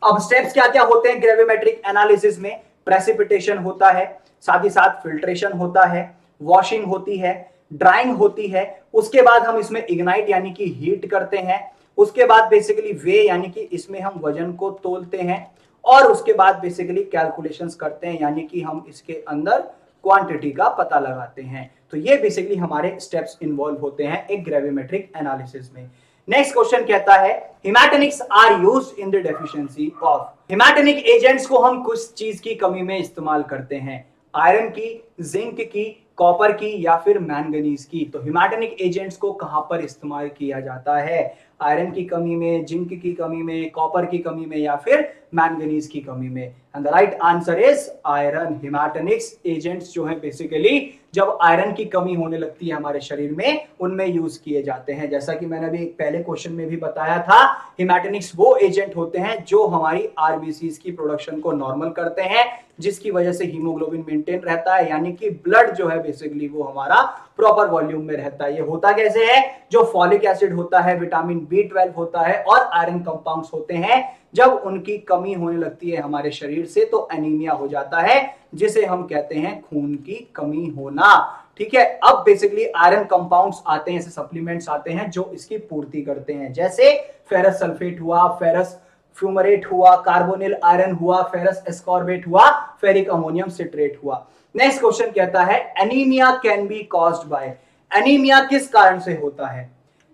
अब स्टेप्स क्या क्या होते हैं ग्रेविमेट्रिक एनालिसिस में? प्रेसिपिटेशन होता है, साथ ही साथ फिल्ट्रेशन होता है, वॉशिंग होती है, ड्राइंग होती है, उसके बाद हम इसमें इग्नाइट यानी कि हीट करते हैं, उसके बाद बेसिकली वे यानी कि इसमें हम वजन को तोलते हैं, और उसके बाद बेसिकली कैलकुलेशंस करते हैं, यानी कि हम इसके अंदर क्वांटिटी का पता लगाते हैं। तो ये बेसिकली हमारे स्टेप्स इन्वॉल्व होते हैं एक ग्रेविमेट्रिक एनालिसिस में। नेक्स्ट क्वेश्चन कहता है haematinics are used in the deficiency of. Haematinic agents को हम कुछ चीज की कमी में इस्तेमाल करते हैं, आयरन की, जिंक की, कॉपर की, या फिर मैंगनीज की। तो हिमैटोनिक एजेंट्स को कहां पर इस्तेमाल किया जाता है? आयरन की कमी में, जिंक की कमी में, कॉपर की कमी में, या फिर मैंगनीज की कमी में? And the right answer is iron. Haematinics agents जो है बेसिकली जब आयरन की कमी होने लगती है हमारे शरीर में, उनमें यूज किए जाते हैं। जैसा कि मैंने अभी पहले क्वेश्चन में भी बताया था, हिमैटोनिक्स वो एजेंट होते हैं जो हमारी आरबीसीज की प्रोडक्शन को नॉर्मल करते हैं, जिसकी वजह से हीमोग्लोबिन मेंटेन रहता है, यानी कि ब्लड जो है बेसिकली वो हमारा प्रॉपर वॉल्यूम में रहता है। ये होता कैसे है? जो फॉलिक एसिड होता है, विटामिन B12 होता है, और आयरन कंपाउंड्स होते हैं, जब उनकी कमी होने लगती है हमारे शरीर से तो एनीमिया हो जाता है, जिसे हम कहते हैं खून की कमी होना। ठीक है। अब बेसिकली आयरन कंपाउंड्स आते हैं, ऐसे सप्लीमेंट्स आते हैं जो इसकी पूर्ति करते हैं, जैसे फेरस सल्फेट हुआ, फेरस फ्यूमरेट हुआ, कार्बोनिल आयरन हुआ, फेरस एस्कॉर्बेट हुआ, फेरिक अमोनियम सिट्रेट हुआ। नेक्स्ट क्वेश्चन कहता है anaemia can be caused by, anaemia किस कारण से होता है?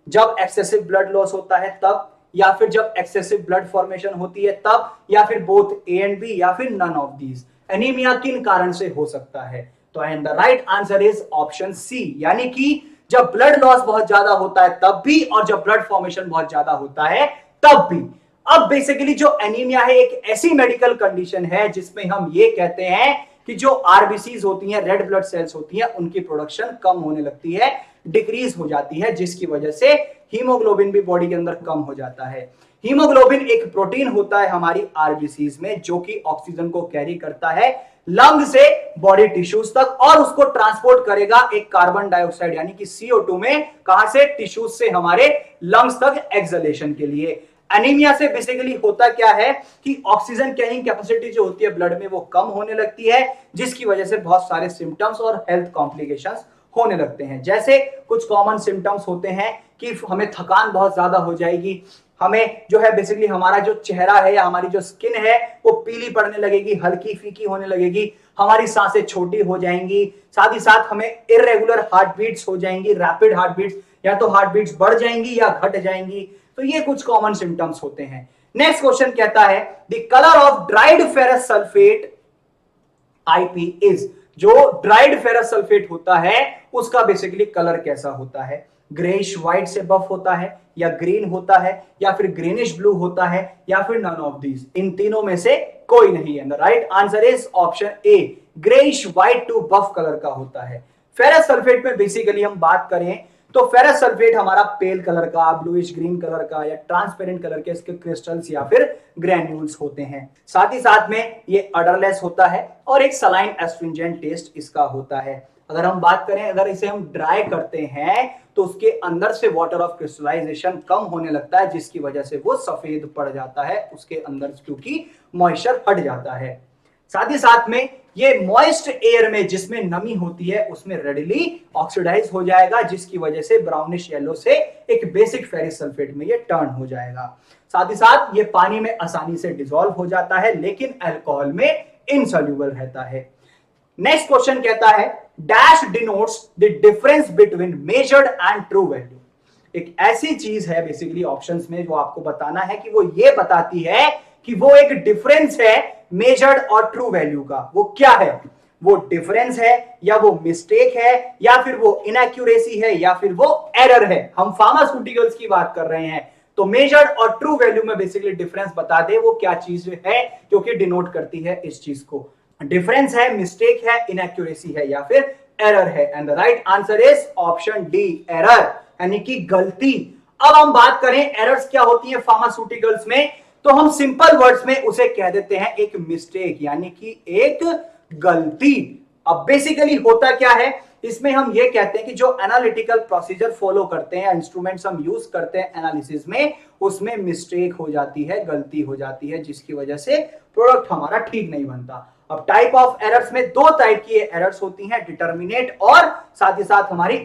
जब एक्सेसिव ब्लड लॉस होता है तब, या फिर जब एक्सेसिव ब्लड फॉर्मेशन होती है तब, या फिर बोथ ए एंड बी, या फिर नन ऑफ दीज। एनीमिया किन कारण से हो सकता है? तो and the right answer is option C, यानी कि जब ब्लड लॉस बहुत ज्यादा होता है तब भी, और जब ब्लड फॉर्मेशन बहुत ज्यादा होता है तब भी। अब बेसिकली जो एनीमिया है एक ऐसी मेडिकल कंडीशन है जिसमें हम ये कहते हैं कि जो आरबीसीज होती हैं, रेड ब्लड सेल्स होती हैं, उनकी प्रोडक्शन कम होने लगती है, डिक्रीज हो जाती है, जिसकी वजह से हीमोग्लोबिन भी बॉडी के अंदर कम हो जाता है। हीमोग्लोबिन एक प्रोटीन होता है हमारी आरबीसीज में जो कि ऑक्सीजन को कैरी करता है लंग से बॉडी टिश्यूज तक, और उसको ट्रांसपोर्ट करेगा एक कार्बन डाइऑक्साइड यानी कि CO2 में, कहां से? टिश्यूज से हमारे लंग्स तक एक्सलेशन के लिए। एनीमिया से बेसिकली होता क्या है कि ऑक्सीजन कैरिंग कैपेसिटी जो होती है ब्लड में वो कम होने लगती है, जिसकी वजह से बहुत सारे सिम्टम्स और हेल्थ कॉम्प्लिकेशंस होने लगते हैं। जैसे कुछ कॉमन सिम्टम्स होते हैं कि हमें थकान बहुत ज्यादा हो जाएगी, हमें जो है बेसिकली हमारा जो चेहरा है या हमारी जो स्किन है वो पीली पड़ने लगेगी, हल्की फीकी होने लगेगी, हमारी सांसें छोटी हो जाएंगी, साथ ही साथ हमें इरेगुलर हार्ट बीट्स हो जाएंगी, रैपिड हार्ट बीट्स, या तो हार्ट बीट्स बढ़ जाएंगी या घट जाएंगी। तो ये कुछ कॉमन सिम्टम्स होते हैं। नेक्स्ट क्वेश्चन कहता है the colour of dried ferrous sulphate IP is, जो ड्राइड फेरस सल्फेट होता है उसका बेसिकली कलर कैसा होता है? ग्रेइश व्हाइट से बफ होता है, या ग्रीन होता है, या फिर ग्रीनिश ब्लू होता है, या फिर नन ऑफ दीज। इन तीनों में से कोई नहीं है। The right answer is option A, greyish white to buff colour का होता है। फेरस सल्फेट में बेसिकली हम बात करें तो फेरस सल्फेट हमारा पेल कलर का, ब्लूइश ग्रीन कलर का, या ट्रांसपेरेंट कलर के इसके क्रिस्टल्स या फिर ग्रैन्यूल्स होते हैं। साथ ही साथ में ये अडरलेस होता है और एक सलाइन एस्ट्रिंजेंट टेस्ट इसका होता है। अगर हम बात करें, अगर इसे हम ड्राई करते हैं तो उसके अंदर से वाटर ऑफ क्रिस्टलाइजेशन कम होने लगता है, जिसकी वजह से वो सफेद पड़ जाता है उसके अंदर, क्योंकि मॉइस्चर हट जाता है। साथ ही साथ में ये मॉइस्ट एयर में जिसमें नमी होती है उसमें रेडिली ऑक्सीडाइज हो जाएगा, जिसकी वजह से ब्राउनिश येलो से एक बेसिक फेरिस सल्फेट में ये टर्न हो जाएगा। साथ ही साथ ये पानी में आसानी से डिसॉल्व हो जाता है, लेकिन अल्कोहल में इनसॉल्युबल रहता है। नेक्स्ट क्वेश्चन कहता है dash denotes the difference between measured and true value. एक ऐसी चीज है बेसिकली ऑप्शंस में जो आपको बताना है कि वो ये बताती है कि वो एक डिफरेंस है मेजर्ड और ट्रू वैल्यू का। वो क्या है? वो डिफरेंस है, या वो मिस्टेक है, या फिर वो इनएक्यूरेसी है, या फिर वो एरर है। हम फार्मास्यूटिकल्स की बात कर रहे हैं, तो मेजर्ड और ट्रू वैल्यू में बेसिकली डिफरेंस बता दे वो क्या चीज है जो कि डिनोट करती है इस चीज को। डिफरेंस है, मिस्टेक है, इनएक्यूरेसी है, या फिर एरर है। And the right answer is option D, error, यानी कि गलती। अब हम बात करें एरर्स क्या होती है फार्मास्यूटिकल्स में, तो हम सिंपल वर्ड्स में उसे कह देते हैं एक मिस्टेक, यानी कि एक गलती। अब बेसिकली होता क्या है, इसमें हम ये कहते हैं कि जो एनालिटिकल प्रोसीजर फॉलो करते हैं, इंस्ट्रूमेंट्स हम यूज करते हैं एनालिसिस में, उसमें मिस्टेक हो जाती है, गलती हो जाती है, जिसकी वजह से प्रोडक्ट हमारा ठीक नहीं बनता। अब टाइप ऑफ एरर्स में दो टाइप की एरर्स होती हैं, डिटर्मिनेट और साथ ही साथ हमारी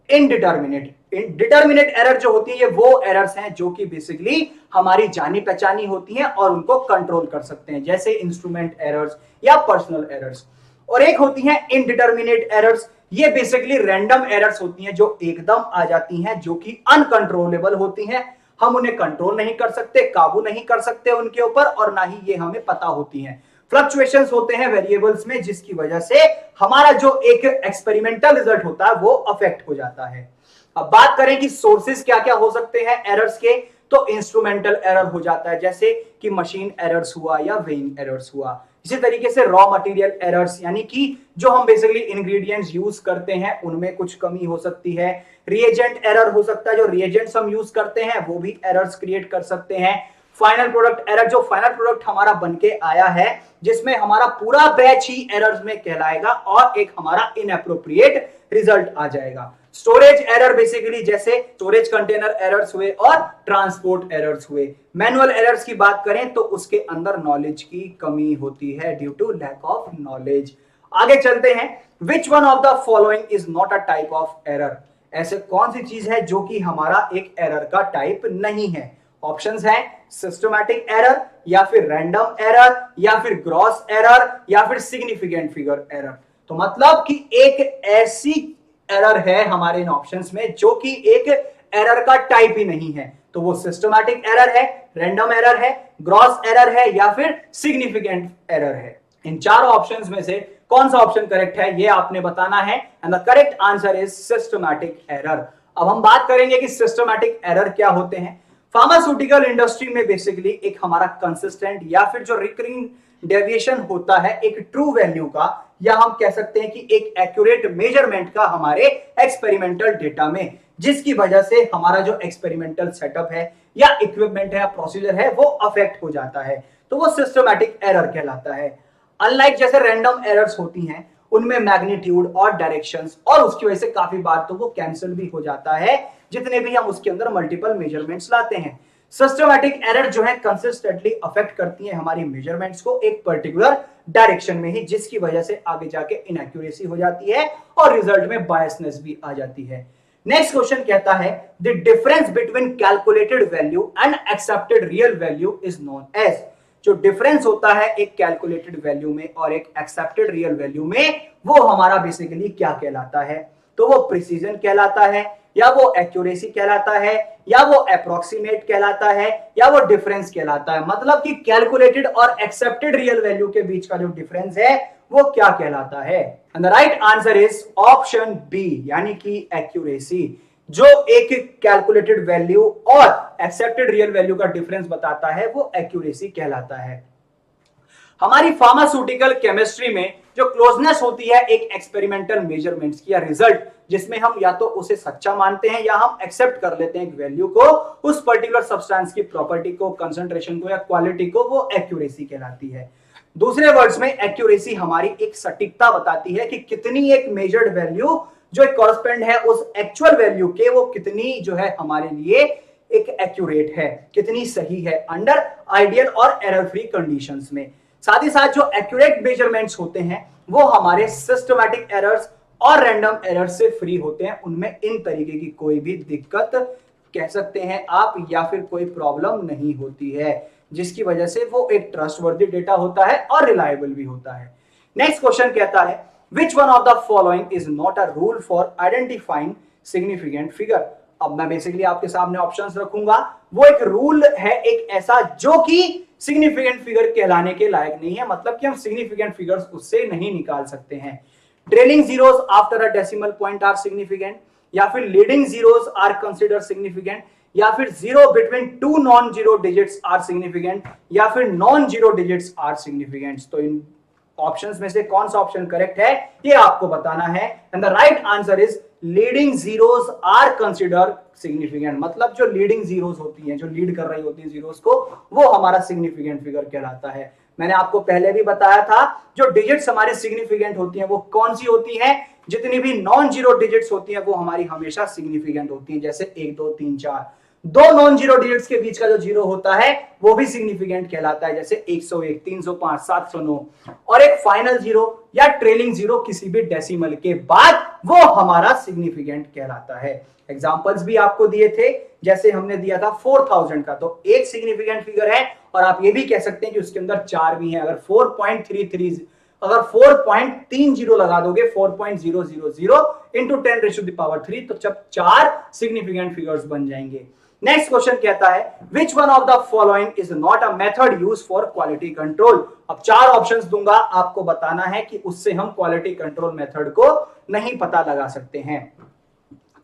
इनडिटर्मिनेट। डिटर्मिनेट एरर जो होती है ये वो एरर्स हैं जो कि बेसिकली हमारी जानी पहचानी होती हैं और उनको कंट्रोल कर सकते हैं, जैसे इंस्ट्रूमेंट एरर्स या पर्सनल एरर्स। और एक होती हैं इनडिटर्मिनेट एरर्स, ये बेसिकली रैंडम एरर्स होती हैं जो एकदम आ जाती हैं, जो कि अनकंट्रोलेबल होती हैं। हम उन्हें कंट्रोल नहीं कर सकते, काबू नहीं कर सकते उनके ऊपर, और ना ही ये हमें पता होती हैं। फ्लक्चुएशंस होते हैं वेरिएबल्स में, जिसकी वजह से हमारा जो एक एक्सपेरिमेंटल रिजल्ट होता है वो अफेक्ट हो जाता है। अब बात करें कि सोर्सेस क्या क्या हो सकते हैं एरर्स के, तो इंस्ट्रूमेंटल एरर हो जाता है, जैसे कि मशीन एरर्स हुआ या वेइंग एरर्स हुआ। इसी तरीके से रॉ मटेरियल एरर्स, यानी कि जो हम बेसिकली इंग्रेडिएंट्स यूज करते हैं उनमें कुछ कमी हो सकती है। रिएजेंट एरर हो सकता है, जो रिएजेंट्स हम यूज करते हैं वो भी एरर्स क्रिएट कर सकते हैं। फाइनल प्रोडक्ट एरर, जो फाइनल प्रोडक्ट हमारा बनके आया है जिसमें हमारा पूरा बैच ही एरर्स में कहलाएगा और एक हमारा इनएप्रोप्रिएट रिजल्ट आ जाएगा। स्टोरेज एरर बेसिकली जैसे स्टोरेज कंटेनर एरर्स हुए और ट्रांसपोर्ट एरर्स हुए। मैनुअल एरर्स की बात करें तो उसके अंदर नॉलेज की कमी होती है due to lack of knowledge. आगे चलते हैं। Which one of the following is not a type of error? ऐसे कौन सी चीज है जो कि हमारा एक एरर का टाइप नहीं है? ऑप्शंस हैं सिस्टमैटिक एरर, या फिर रैंडम एरर, या फिर ग्रॉस एरर, या फिर सिग्निफिकेंट फिगर एरर। तो मतलब कि एक ऐसी एरर है हमारे इन ऑप्शंस में जो कि एक एरर का टाइप ही नहीं है। तो वो सिस्टमैटिक एरर है, रैंडम एरर है, ग्रॉस एरर है, या फिर सिग्निफिकेंट एरर है। इन चारों ऑप्शंस में से कौन सा ऑप्शन करेक्ट है ये आपने बताना है, and the correct answer is systematic error. अब हम बात करेंगे कि सिस्टमैटिक एरर क्या होते हैं। फार्मास्यूटिकल इंडस्ट्री में बेसिकली एक हमारा कंसिस्टेंट या फिर जो रिकरिंग डेविएशन होता है एक ट्रू वैल्यू का, या हम कह सकते हैं कि एक एक्यूरेट मेजरमेंट का हमारे एक्सपेरिमेंटल डेटा में, जिसकी वजह से हमारा जो एक्सपेरिमेंटल सेटअप है या इक्विपमेंट है या प्रोसीजर है वो अफेक्ट हो जाता है, तो वो सिस्टमैटिक एरर कहलाता है। अनलाइक जैसे रैंडम एरर्स होती हैं उनमें मैग्नीट्यूड और डायरेक्शंस, और उसकी वजह से काफी बार तो वो कैंसिल भी हो जाता है जितने भी हम उसके अंदर मल्टीपल मेजरमेंट्स लाते हैं। सिस्टमैटिक एरर जो है कंसिस्टेंटली अफेक्ट करती है हमारी मेजरमेंट्स को एक पर्टिकुलर डायरेक्शन में ही, जिसकी वजह से आगे जाके इनएक्यूरेसी हो जाती है और रिजल्ट में बायसनेस भी आ जाती है। नेक्स्ट क्वेश्चन कहता है the difference between calculated value and accepted real value is known as. जो डिफरेंस होता है एक कैलकुलेटेड वैल्यू में और एक एक्सेप्टेड रियल वैल्यू में, वो हमारा बेसिकली क्या कहलाता है? तो वो प्रिसीजन कहलाता है, या वो एक्यूरेसी कहलाता है, या वो अप्रोक्सीमेट कहलाता है, या वो डिफरेंस कहलाता है। मतलब कि कैलकुलेटेड और एक्सेप्टेड रियल वैल्यू के बीच का जो डिफरेंस है वो क्या कहलाता है? And the right answer is option B, यानी कि एक्यूरेसी। जो एक कैलकुलेटेड वैल्यू और एक्सेप्टेड रियल वैल्यू का डिफरेंस बताता है वो एक्यूरेसी कहलाता है। हमारी फार्मास्यूटिकल केमिस्ट्री में जो क्लोजनेस होती है एक एक्सपेरिमेंटल मेजरमेंट्स की या रिजल्ट, जिसमें हम या तो उसे सच्चा मानते हैं या हम एक्सेप्ट कर लेते हैं एक वैल्यू को, उस पर्टिकुलर सब्सटेंस की प्रॉपर्टी को, कंसंट्रेशन को या क्वालिटी को, वो एक्यूरेसी कहलाती है। दूसरे वर्ड्स में एक्यूरेसी हमारी एक सटीकता बताती है कि कितनी एक मेजर्ड वैल्यू जो कॉरस्पेंड है उस एक्चुअल वैल्यू के, वो कितनी जो है हमारे लिए एक एक्यूरेट है, कितनी सही है अंडर आइडियल और एरर फ्री कंडीशंस में। साथ ही साथ जो एक्यूरेट मेजरमेंट्स होते हैं वो हमारे सिस्टमैटिक एरर्स और रैंडम एरर्स से फ्री होते हैं, उनमें इन तरीके की कोई भी दिक्कत कह सकते हैं आप या फिर कोई प्रॉब्लम नहीं होती है, जिसकी वजह से वो एक ट्रस्टवर्दी डेटा होता है और रिलायबल भी होता है। नेक्स्ट क्वेश्चन कहता है Which one of the following is not a rule for identifying significant figure? अब मैं बेसिकली आपके सामने ऑप्शंस रखूंगा, वो एक रूल है एक ऐसा जो कि सिग्निफिकेंट फिगर कहलाने के लायक नहीं है, मतलब कि हम सिग्निफिकेंट फिगर्स उससे नहीं निकाल सकते हैं। Trailing zeros after a decimal point are significant, या फिर leading zeros are consider significant, या फिर zero between two non zero digits are significant, या फिर non zero digits are significant. तो इन ऑप्शंस में से कौन सा ऑप्शन करेक्ट है ये आपको बताना है, and the right answer is leading zeros are consider significant. मतलब जो लीडिंग जीरोस होती हैं, जो लीड कर रही होती हैं जीरोस को, वो हमारा सिग्निफिकेंट फिगर कहलाता है। मैंने आपको पहले भी बताया था जो डिजिट्स हमारी सिग्निफिकेंट होती हैं वो कौन सी होती हैं, जितनी भी नॉन जीरो डिजिट्स होती हैं वो हमारी हमेशा सिग्निफिकेंट होती हैं, जैसे 1 2 3 4। दो नॉन जीरो डिजिट्स के बीच का जो जीरो होता है वो भी सिग्निफिकेंट कहलाता है, जैसे 101 305 709। और एक फाइनल जीरो या ट्रेलिंग जीरो किसी भी डेसिमल के बाद, वो हमारा सिग्निफिकेंट कहलाता है। एग्जांपल्स भी आपको दिए थे, जैसे हमने दिया था 4000 का, तो एक सिग्निफिकेंट फिगर है, और आप ये भी कह सकते हैं कि उसके अंदर 4 भी हैं। अगर 4.33 अगर 4.30 लगा दोगे 4.000 इंटू 10⁻³ तो जब 4 सिग्निफिकेंट फिगर्स बन जाएंगे। नेक्स्ट क्वेश्चन कहता है which one of the following is not a method use for quality control. अब 4 ऑप्शंस दूंगा, आपको बताना है कि उससे हम क्वालिटी कंट्रोल मेथड को नहीं पता लगा सकते हैं।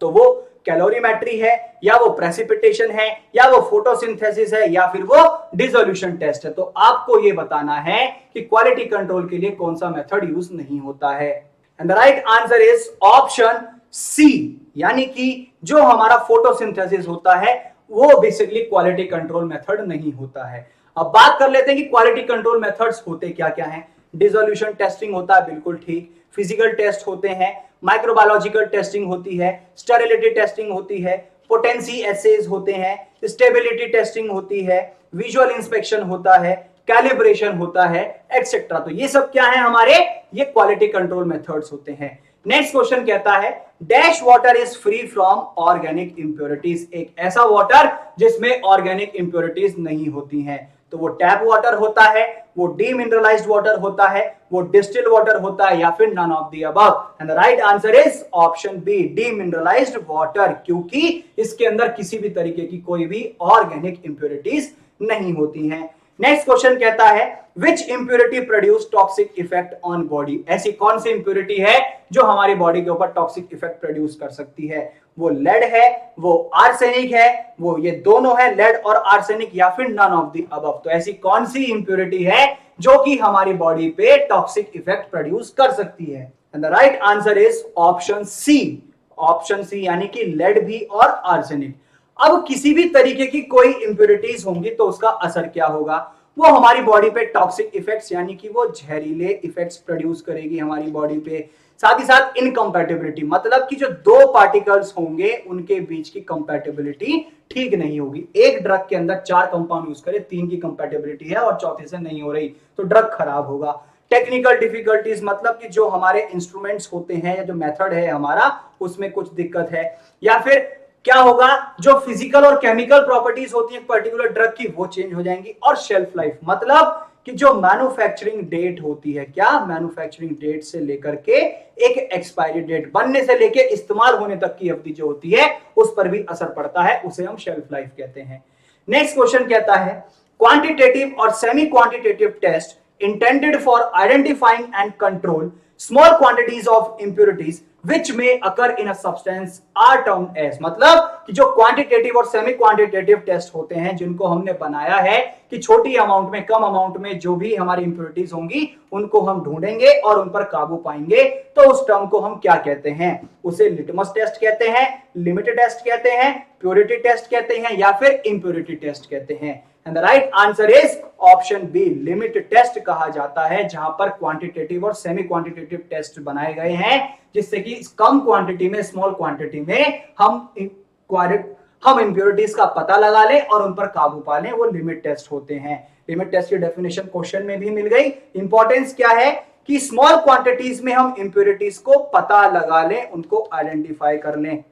तो वो कैलोरीमेट्री है, या वो प्रेसिपिटेशन है, या वो फोटोसिंथेसिस है, या फिर वो डिसोल्यूशन टेस्ट है। तो आपको ये बताना है कि क्वालिटी कंट्रोल के लिए कौन सा मेथड यूज नहीं होता है, and the right answer is option C, यानी कि जो हमारा फोटोसिंथेसिस होता है वो बेसिकली क्वालिटी कंट्रोल मेथड नहीं होता है। अब बात कर लेते हैं कि क्वालिटी कंट्रोल मेथड्स होते क्या क्या हैं। डिसोल्यूशन टेस्टिंग होता है, बिल्कुल ठीक। फिजिकल टेस्ट होते हैं, माइक्रोबायोलॉजिकल टेस्टिंग होती है, स्टेरिलिटी टेस्टिंग होती है, पोटेंसी एसेज होते हैं, स्टेबिलिटी टेस्टिंग होती है, विजुअल इंस्पेक्शन होता है, कैलिब्रेशन होता है, एक्सेट्रा। तो ये सब क्या है हमारे, ये क्वालिटी कंट्रोल मेथड्स होते हैं। नेक्स्ट क्वेश्चन कहता है dash water is free from organic impurities. एक ऐसा वाटर जिसमें ऑर्गेनिक इंप्योरिटीज नहीं होती हैं। तो वो टैप वाटर होता है, वो डीमिनरलाइज्ड वाटर होता है, वो डिस्टिल्ड वाटर होता है, या फिर none of the above. And the right answer is option B, demineralised water, क्योंकि इसके अंदर किसी भी तरीके की कोई भी ऑर्गेनिक इंप्योरिटीज नहीं होती हैं। नेक्स्ट क्वेश्चन कहता है which impurity produce toxic effect on body. ऐसी कौन सी इंप्योरिटी है जो हमारी बॉडी के ऊपर टॉक्सिक इफेक्ट प्रोड्यूस कर सकती है। वो लेड है, वो आर्सेनिक है, वो ये दोनों है, लेड और आर्सेनिक, या फिर नन ऑफ द अबव। तो ऐसी कौन सी इंप्योरिटी है जो कि हमारी बॉडी पे टॉक्सिक इफेक्ट प्रोड्यूस कर सकती है। And the right answer is option C, option C, यानी कि लेड भी और आर्सेनिक। अब किसी भी तरीके की कोई इंप्योरिटीज होंगी तो उसका असर क्या होगा, वो हमारी बॉडी पे टॉक्सिक इफेक्ट्स यानी कि वो जहरीले इफेक्ट्स प्रोड्यूस करेगी हमारी बॉडी पे। साथ ही साथ इनकम्पैटिबिलिटी, मतलब कि जो दो पार्टिकल्स होंगे उनके बीच की कंपैटिबिलिटी ठीक नहीं होगी। एक ड्रग के अंदर 4 कंपाउंड यूज करें, 3 की कंपैटिबिलिटी है और चौथे से नहीं हो रही, तो ड्रग खराब होगा। टेक्निकल डिफिकल्टीज, मतलब कि जो हमारे इंस्ट्रूमेंट्स होते हैं या जो मेथड है हमारा उसमें कुछ दिक्कत है, या फिर क्या होगा, जो फिजिकल और केमिकल प्रॉपर्टीज होती है पर्टिकुलर ड्रग की वो चेंज हो जाएंगी। और शेल्फ लाइफ, मतलब कि जो मैन्युफैक्चरिंग डेट होती है, क्या मैन्युफैक्चरिंग डेट से लेकर के एक एक्सपायरी डेट, बनने से लेकर इस्तेमाल होने तक की अवधि जो होती है उस पर भी असर पड़ता है, उसे हम शेल्फ लाइफ कहते हैं। नेक्स्ट क्वेश्चन कहता है क्वांटिटेटिव और semi quantitative test intended for identifying and control small quantities of impurities which may occur in a substance are termed as। मतलब कि जो क्वांटिटेटिव और सेमी क्वांटिटेटिव टेस्ट होते हैं जिनको हमने बनाया है कि छोटी अमाउंट में, कम अमाउंट में जो भी हमारी इंप्योरिटीज होंगी उनको हम ढूंढेंगे और उन पर काबू पाएंगे, तो उस टर्म को हम क्या कहते हैं, उसे लिटमस टेस्ट कहते हैं, लिमिट टेस्ट कहते हैं, प्योरिटी टेस्ट कहते हैं, या फिर इंप्योरिटी टेस्ट कहते हैं। And the right answer is option B, limit test कहा जाता है, जहां पर क्वांटिटेटिव और सेमी क्वांटिटेटिव टेस्ट बनाए गए हैं जिससे कि कम क्वांटिटी में, स्मॉल क्वांटिटी में हम इंप्योरिटीज का पता लगा लें और उन पर काबू पा लें, वो लिमिट टेस्ट होते हैं। लिमिट टेस्ट की डेफिनेशन क्वेश्चन में भी मिल गई। इंपॉर्टेंस क्या है कि स्मॉल क्वांटिटीज में हम इंप्योरिटीज को पता लगा लें, उनको आइडेंटिफाई कर लें,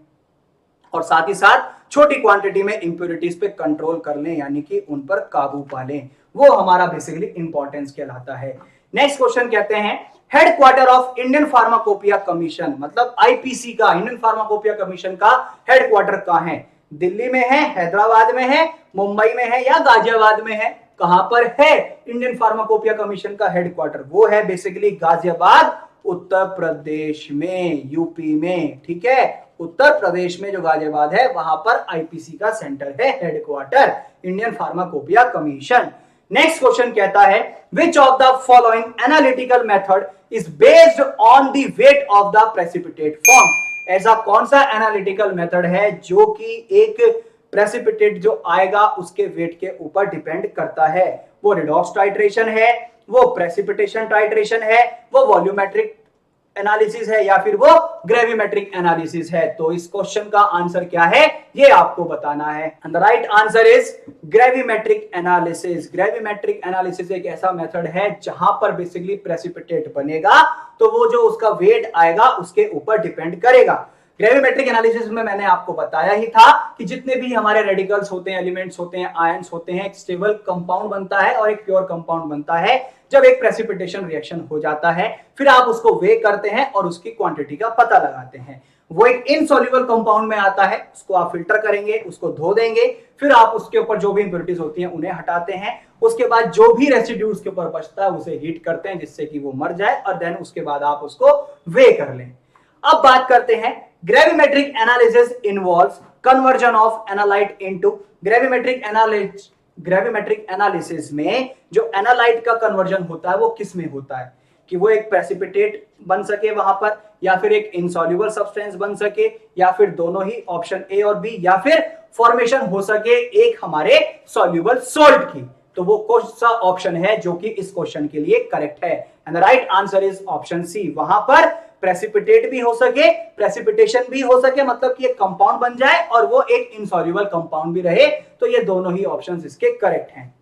और साथ ही साथ छोटी क्वांटिटी में इंप्योरिटीज पे कंट्रोल कर लें, यानी कि उन पर काबू पा लें, वो हमारा बेसिकली इंपॉर्टेंस कहलाता है। नेक्स्ट क्वेश्चन कहते हैं headquarter of Indian pharmacopoeia commission, मतलब आईपीसी का, इंडियन फार्माकोपिया कमीशन का हेडक्वार्टर कहां है, दिल्ली में है, हैदराबाद में है, मुंबई में है, या गाजियाबाद में है। कहां पर है इंडियन फार्माकोपिया कमीशन का हेडक्वार्टर, वो है बेसिकली गाजियाबाद, उत्तर प्रदेश में, यूपी में, ठीक है, उत्तर प्रदेश में जो गाजियाबाद है वहां पर आईपीसी का सेंटर है, headquarter, Indian pharmacopoeia commission. Next question कहता है which of the following analytical method is based on the weight of the precipitate form. ऐसा कौन सा एनालिटिकल मेथड है जो कि एक प्रेसिपिटेट जो आएगा उसके वेट के ऊपर डिपेंड करता है। वो रिडॉक्स टाइट्रेशन है, वो प्रेसिपिटेशन टाइट्रेशन है, वो वॉल्यूमेट्रिक एनालिसिस है, या फिर वो ग्रेविमेट्रिक एनालिसिस है। तो इस क्वेश्चन का आंसर क्या है ये आपको बताना है। And the right answer is gravimetric analysis. Gravimetric analysis एक ऐसा मेथड है जहां पर बेसिकली प्रेसिपिटेट बनेगा तो वो जो उसका वेट आएगा उसके ऊपर डिपेंड करेगा। ग्रेविमेट्रिक एनालिसिस में मैंने आपको बताया ही था कि जितने भी हमारे रेडिकल्स होते हैं, एलिमेंट्स होते हैं, आयंस होते हैं, एक स्टेबल कंपाउंड बनता है और एक प्योर कंपाउंड बनता है। जब एक प्रेसिपिटेशन रिएक्शन हो जाता है फिर आप उसको वे करते हैं और उसकी क्वांटिटी का पता लगाते हैं। वो एक इनसॉल्युबल कंपाउंड में आता है, उसको आप फिल्टर करेंगे, उसको धो देंगे, फिर आप उसके ऊपर जो भी इंप्योरिटीज होती हैं उन्हें हटाते हैं। उसके बाद जो भी रेसिड्यू उसके ऊपर बचता है उसे हीट करते हैं जिससे कि वो मर जाए, और देन उसके बाद आप उसको वे कर लें। अब बात करते हैं gravimetric analysis involves conversion of analyte into. Gravimetric analysis में जो एनालाइट का कन्वर्जन होता है वो किस में होता है, कि वो एक प्रेसिपिटेट बन सके वहां पर, या फिर एक इनसॉल्युबल सब्सटेंस बन सके, या फिर दोनों ही, ऑप्शन ए और बी, या फिर फॉर्मेशन हो सके एक हमारे सॉल्युबल सॉल्ट की। तो वो कौन सा ऑप्शन है जो कि इस क्वेश्चन के लिए करेक्ट है। And the right answer is option C. वहां पर प्रेसिपिटेट भी हो सके, प्रेसिपिटेशन भी हो सके, मतलब कि एक कंपाउंड बन जाए और वो एक इनसॉल्युबल कंपाउंड भी रहे, तो ये दोनों ही ऑप्शंस इसके करेक्ट हैं।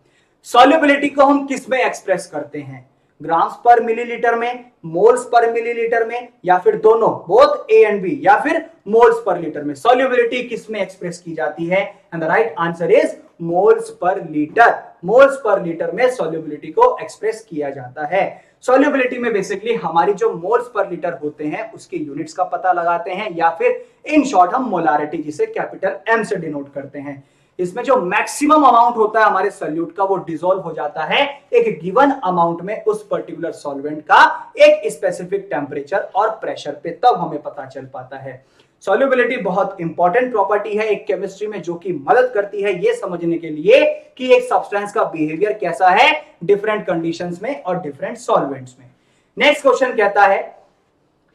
सॉल्युबिलिटी को हम किस में एक्सप्रेस करते हैं, ग्राम्स पर मिलीलीटर में, मोल्स पर मिलीलीटर में, या फिर दोनों, बोथ ए एंड बी, या फिर मोल्स पर लीटर में। सॉल्युबिलिटी किस में एक्सप्रेस की जाती है, and the right answer is moles per litre. Moles per litre में सॉल्युबिलिटी को एक्सप्रेस किया जाता है। सॉल्युबिलिटी में बेसिकली हमारी जो मोल्स पर लीटर होते हैं उसके यूनिट्स का पता लगाते हैं, या फिर इन शॉर्ट हम मोलारिटी जिसे कैपिटल एम से डिनोट करते हैं। इसमें जो मैक्सिमम अमाउंट होता है हमारे सॉल्यूट का वो डिसॉल्व हो जाता है एक गिवन अमाउंट में उस पर्टिकुलर सॉल्वेंट का एक स्पेसिफिक टेम्परेचर और प्रेशर पे, तब हमें पता चल पाता है। सॉल्युबिलिटी बहुत इंपॉर्टेंट प्रॉपर्टी है एक केमिस्ट्री में, जो कि मदद करती है ये समझने के लिए कि एक सब्सटेंस का बिहेवियर कैसा है डिफरेंट कंडीशंस में और डिफरेंट सॉल्वेंट्स में। नेक्स्ट क्वेश्चन कहता है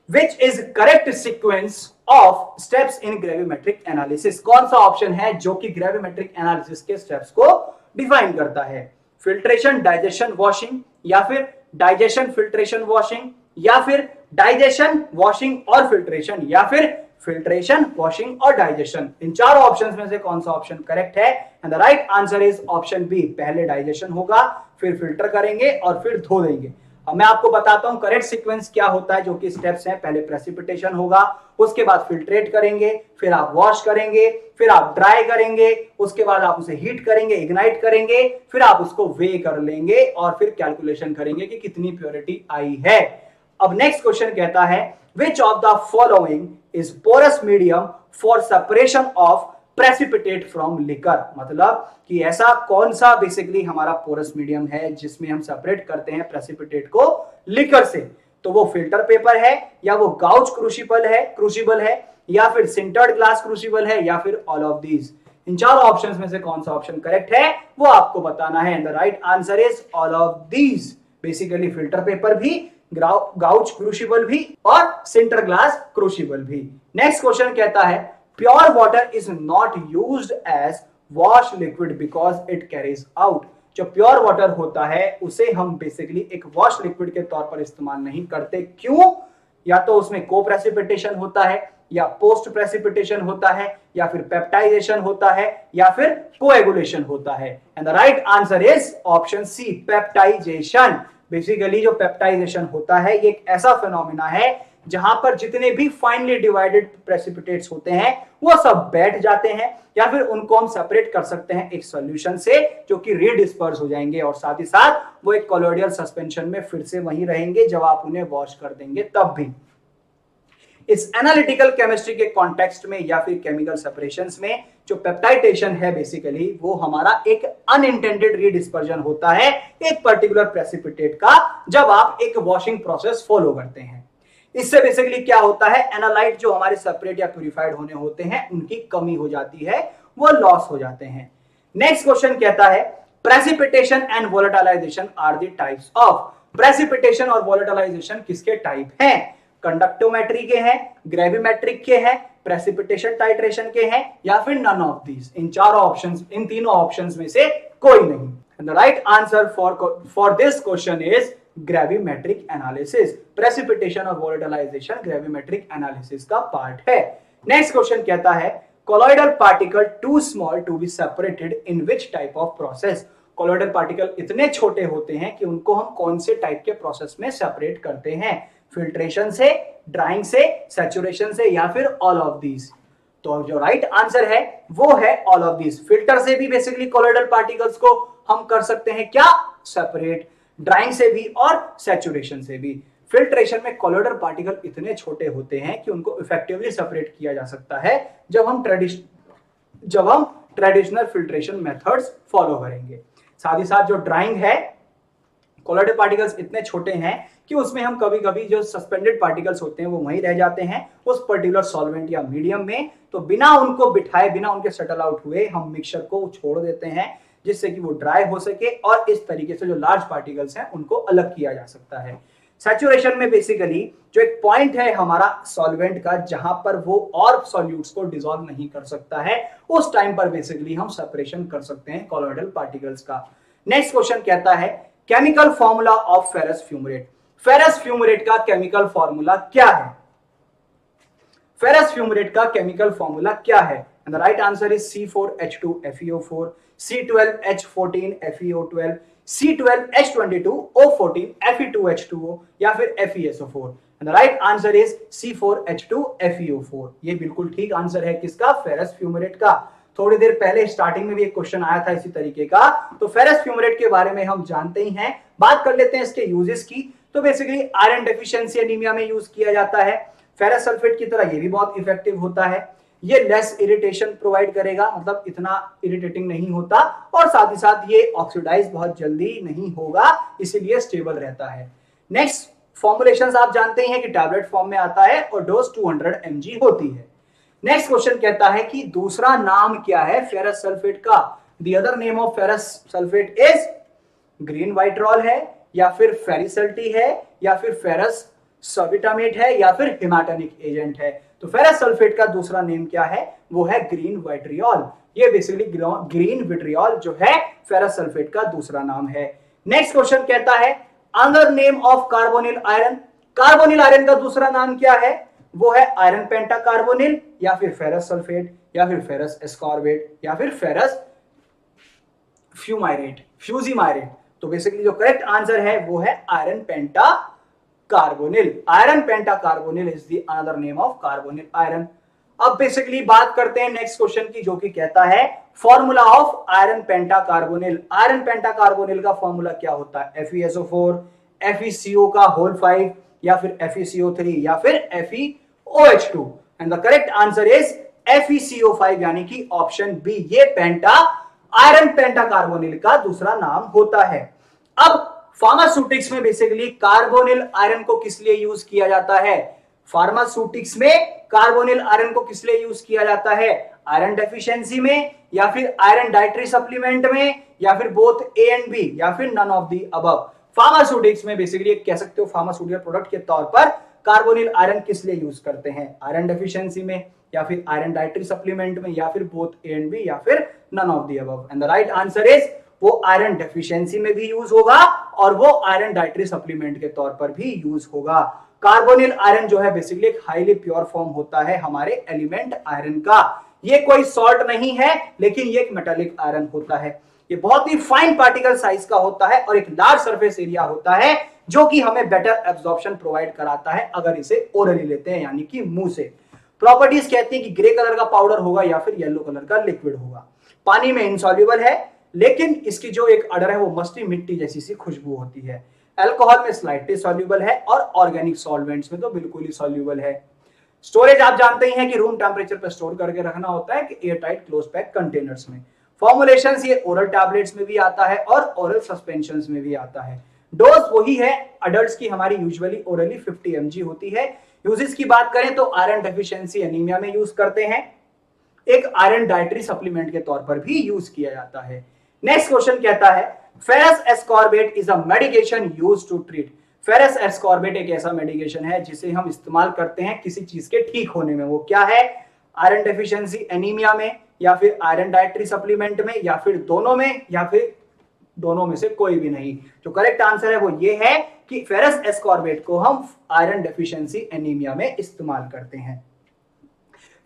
which is correct sequence of steps in gravimetric analysis. कौन सा ऑप्शन है जो कि ग्रेविमेट्रिक एनालिसिस के स्टेप्स को डिफाइन करता है, फिल्ट्रेशन, डाइजेशन, वॉशिंग, या फिर डाइजेशन, फिल्ट्रेशन, वॉशिंग, या फिर डाइजेशन, वॉशिंग और फिल्ट्रेशन, या फिर फिल्ट्रेशन, वॉशिंग और डाइजेशन। इन चारों ऑप्शंस में से कौन सा ऑप्शन करेक्ट है, and the right answer is option B. पहले डाइजेशन होगा, फिर फिल्टर करेंगे और फिर धो देंगे। अब मैं आपको बताता हूं करेक्ट सीक्वेंस क्या होता है, जो कि स्टेप्स हैं। पहले प्रेसिपिटेशन होगा, उसके बाद फिल्ट्रेट करेंगे, फिर आप वॉश करेंगे, फिर आप ड्राई करेंगे, उसके बाद आप उसे हीट करेंगे, इग्नाइट करेंगे, फिर आप उसको वे कर लेंगे और फिर कैलकुलेशन करेंगे कि कितनी प्योरिटी आई है। अब नेक्स्ट क्वेश्चन कहता है which of the following is porous medium for separation of precipitate from liquor. मतलब कि ऐसा कौन सा बेसिकली हमारा पोरस मीडियम है जिसमें हम सेपरेट करते हैं प्रेसिपिटेट को लिकर से। तो वो फिल्टर पेपर है, या वो गाउच क्रूसिबल है, या फिर सिंटर्ड ग्लास क्रूसिबल है, या फिर ऑल ऑफ दीज। इन चारों ऑप्शंस में से कौन सा ऑप्शन करेक्ट है वो आपको बताना है, and the right answer is all of these. Basically filter paper भी, गाउच क्रूसिबल भी और सिंटर ग्लास क्रूसिबल भी। नेक्स्ट क्वेश्चन कहता है pure water is not used as wash liquid because it carries out. जो प्योर वाटर होता है उसे हम बेसिकली एक वॉश लिक्विड के तौर पर इस्तेमाल नहीं करते। क्यों? या तो उसमें को प्रेसिपिटेशन होता है, या पोस्ट प्रेसिपिटेशन होता है, या फिर पेप्टाइजेशन होता है, या फिर कोएगुलेशन होता है, and the right answer is option C, peptization. बेसिकली जो पेप्टाइजेशन होता है ये एक ऐसा फिनोमिना है जहां पर जितने भी फाइनली डिवाइडेड प्रेसिपिटेट्स होते हैं वो सब बैठ जाते हैं, या फिर उनको हम सेपरेट कर सकते हैं एक सॉल्यूशन से जो कि रीडिस्पर्स हो जाएंगे, और साथ ही साथ वो एक कोलोइडल सस्पेंशन में फिर से वहीं रहेंगे जब आप उन्हें वॉश कर देंगे तब भी। इस एनालिटिकल केमिस्ट्री के कॉन्टेक्स्ट में या फिर केमिकल सेपरेशंस में जो पेप्टाइटेशन है बेसिकली वो हमारा एक अनइंटेंडेड रीडिस्पर्जन होता है एक पर्टिकुलर प्रेसिपिटेट का जब आप एक वॉशिंग प्रोसेस फॉलो करते हैं। इससे बेसिकली क्या होता है, एनालाइट जो हमारे सेपरेट या प्यूरिफाइड होने होते हैं उनकी कमी हो जाती है, वो लॉस हो जाते हैं। नेक्स्ट क्वेश्चन कहता है precipitation and volatilization are the types of. Precipitation और वोलेटिलाइजेशन किसके टाइप हैं? कंडक्टोमेट्री के हैं, ग्रेविमेट्रिक के हैं, प्रेसिपिटेशन टाइट्रेशन के हैं, या फिर नन ऑफ दीज। इन चारों ऑप्शंस, इन तीनों ऑप्शंस में से कोई नहीं। And the right answer for this question is gravimetric analysis. Precipitation और वोलेटिलाइजेशन ग्रेविमेट्रिक एनालिसिस का पार्ट है। नेक्स्ट क्वेश्चन कहता है colloidal particle too small to be separated in which type of process. Colloidal particle इतने छोटे होते हैं कि उनको हम कौन से टाइप के प्रोसेस में सेपरेट करते हैं? फिल्ट्रेशन से, ड्राइंग से, सैचुरेशन से, या फिर ऑल ऑफ दीज। तो जो राइट आंसर है वो है ऑल ऑफ दीज। फिल्टर से भी बेसिकली कोलॉइडल पार्टिकल्स को हम कर सकते हैं क्या? सेपरेट। ड्राइंग से भी और सैचुरेशन से भी। फिल्ट्रेशन में कोलॉइडल पार्टिकल इतने छोटे होते हैं कि उनको इफेक्टिवली सेपरेट किया जा सकता है जब हम ट्रेडिशनल फिल्ट्रेशन मेथड्स फॉलो करेंगे। साथ ही साथ जो ड्राइंग है, कोलॉइडल पार्टिकल्स इतने छोटे हैं कि उसमें हम कभी कभी जो सस्पेंडेड पार्टिकल्स होते हैं वो वहीं रह जाते हैं उस पर्टिकुलर सॉल्वेंट या मीडियम में। तो बिना उनको बिठाए, बिना उनके सेटल आउट हुए हम मिक्सचर को छोड़ देते हैं जिससे कि वो ड्राई हो सके, और इस तरीके से जो लार्ज पार्टिकल्स हैं उनको अलग किया जा सकता है। सैचुरेशन में बेसिकली जो एक पॉइंट है हमारा सॉल्वेंट का जहां पर वो और सॉल्यूट्स को डिसॉल्व नहीं कर सकता है, उस टाइम पर बेसिकली हम सेपरेशन कर सकते हैं कोलॉइडल पार्टिकल्स का। नेक्स्ट क्वेश्चन कहता है chemical formula of ferrous fumarate. Ferrous fumarate का केमिकल फॉर्मूला क्या है? फेरस फ्यूमरेट का केमिकल फॉर्मूला क्या है? And the right answer is C4H2FeO4, C12H14 FeO12, C12H22O14 Fe2H2O या फिर FeSO4। And the right answer is C4H2FeO4। ये बिल्कुल ठीक आंसर है किसका, फेरस फ्यूमेरेट का। थोड़ी देर पहले स्टार्टिंग में भी एक क्वेश्चन आया था इसी तरीके का, तो फेरस फ्यूमेरेट के बारे में हम जानते ही हैं। बात कर लेते हैं इसके यूजेस की। तो बेसिकली आयरन डेफिशिएंसी एनीमिया में यूज किया जाता है। फेरस सल्फेट की तरह ये भी बहुत इफेक्टिव होता है। ये लेस इरिटेशन प्रोवाइड करेगा, मतलब इतना इरिटेटिंग नहीं होता, और साथ ही साथ ये ऑक्सीडाइज बहुत जल्दी नहीं होगा, इसीलिए स्टेबल रहता है। नेक्स्ट फॉर्मुलेशंस आप जानते हैं कि टैबलेट फॉर्म में आता है और डोज 200 mg होती है। नेक्स्ट क्वेश्चन कहता है कि दूसरा नाम क्या है फेरस सल्फेट का। The other name of ferrous sulphate is green vitriol है, या फिर फेरिसल्टी है, या फिर फेरस सॉर्बिटामेट है, या फिर हेमाटोनिक एजेंट है। तो फेरस सल्फेट का दूसरा नेम क्या है, वो है ग्रीन वाइट्रियोल। ये बेसिकली ग्रीन विट्रियोल जो है फेरस सल्फेट का दूसरा नाम है। नेक्स्ट क्वेश्चन कहता है another name of carbonyl iron. Carbonyl iron का दूसरा नाम क्या है, वो है आयरन पेंटाकार्बोनिल, या फिर फेरस सल्फेट, या फिर फेरस एस्कॉर्बेट, या फिर फेरस फ्यूजिमाइरेट। तो बेसिकली जो करेक्ट आंसर है वो है iron pentacarbonyl. Iron pentacarbonyl is the another name of carbonyl iron. अब बेसिकली बात करते हैं नेक्स्ट क्वेश्चन की, जो कि कहता है formula of iron pentacarbonyl. Iron पेंटाकार्बोनिल का फॉर्मूला क्या होता है, FeSO4, FeCO का होल 5, या फिर FeCO3, या फिर FeOH2। And the correct answer is FeCO5 यानी कि ऑप्शन बी। ये आयरन पेंटाकार्बोनिल का दूसरा नाम होता है। अब फार्मास्यूटिक्स में बेसिकली कार्बोनिल आयरन को किस लिए यूज किया जाता है, फार्मास्यूटिक्स में कार्बोनिल आयरन को किस लिए यूज किया जाता है, आयरन डेफिशिएंसी में, या फिर आयरन डाइटरी सप्लीमेंट में, या फिर बोथ ए एंड बी, या फिर none of the above. Pharmaceutics में बेसिकली कह सकते हो फार्मास्यूटिकल प्रोडक्ट के तौर पर कार्बोनिल आयरन किस लिए यूज करते हैं, आयरन डेफिशिएंसी में, या फिर आयरन डाइटरी सप्लीमेंट में, या फिर बोथ ए एंड बी, या फिर none of the above. And the right answer is वो आयरन डेफिशिएंसी में भी यूज होगा और वो आयरन डाइटरी सप्लीमेंट के तौर पर भी यूज होगा। कार्बोनिल आयरन जो है बेसिकली एक हाईली प्योर फॉर्म होता है हमारे एलिमेंट आयरन का। ये कोई सॉल्ट नहीं है, लेकिन ये एक मेटालिक आयरन होता है। ये बहुत ही फाइन पार्टिकल साइज का होता है और एक लार्ज सरफेस एरिया होता है, जो कि हमें बेटर एब्जॉर्प्शन प्रोवाइड कराता है अगर इसे ओरली लेते हैं, यानी कि मुंह से। प्रॉपर्टीज कहती है कि ग्रे कलर का पाउडर होगा या फिर येलो कलर का लिक्विड होगा। पानी में इनसॉल्युबल है, लेकिन इसकी जो एक अडर है वो मस्टी मिट्टी जैसी सी खुशबू होती है। अल्कोहल में स्लाइटली सॉल्युबल है और ऑर्गेनिक सॉल्वेंट्स में तो बिल्कुल ही सॉल्युबल है। स्टोरेज आप जानते ही हैं कि रूम टेम्परेचर पर स्टोर करके रखना होता है कि air tight close pack containers में। फॉर्मुलेशंस ये ओरल टैबलेट्स में भी आता है और ओरल सस्पेंशंस में भी आता है। डोज वही है अडल्ट्स की हमारी यूजुअली ओरली 50 mg होती है। यूजेस की बात करें तो आयरन डेफिशिएंसी एनीमिया में यूज करते हैं, एक आयरन डाइटरी सप्लीमेंट के तौर पर भी यूज किया जाता है। नेक्स्ट क्वेश्चन कहता है ferrous ascorbate is a medication used to treat. Ferrous ascorbate एक ऐसा मेडिकेशन है जिसे हम इस्तेमाल करते हैं किसी चीज के ठीक होने में। वो क्या है, आयरन डेफिशिएंसी एनीमिया में, या फिर आयरन डाइटरी सप्लीमेंट में, या फिर दोनों में, या फिर दोनों में से कोई भी नहीं। जो करेक्ट आंसर है वो ये है कि फेरस एस्कॉर्बेट को हम आयरन डेफिशिएंसी एनीमिया में इस्तेमाल करते हैं।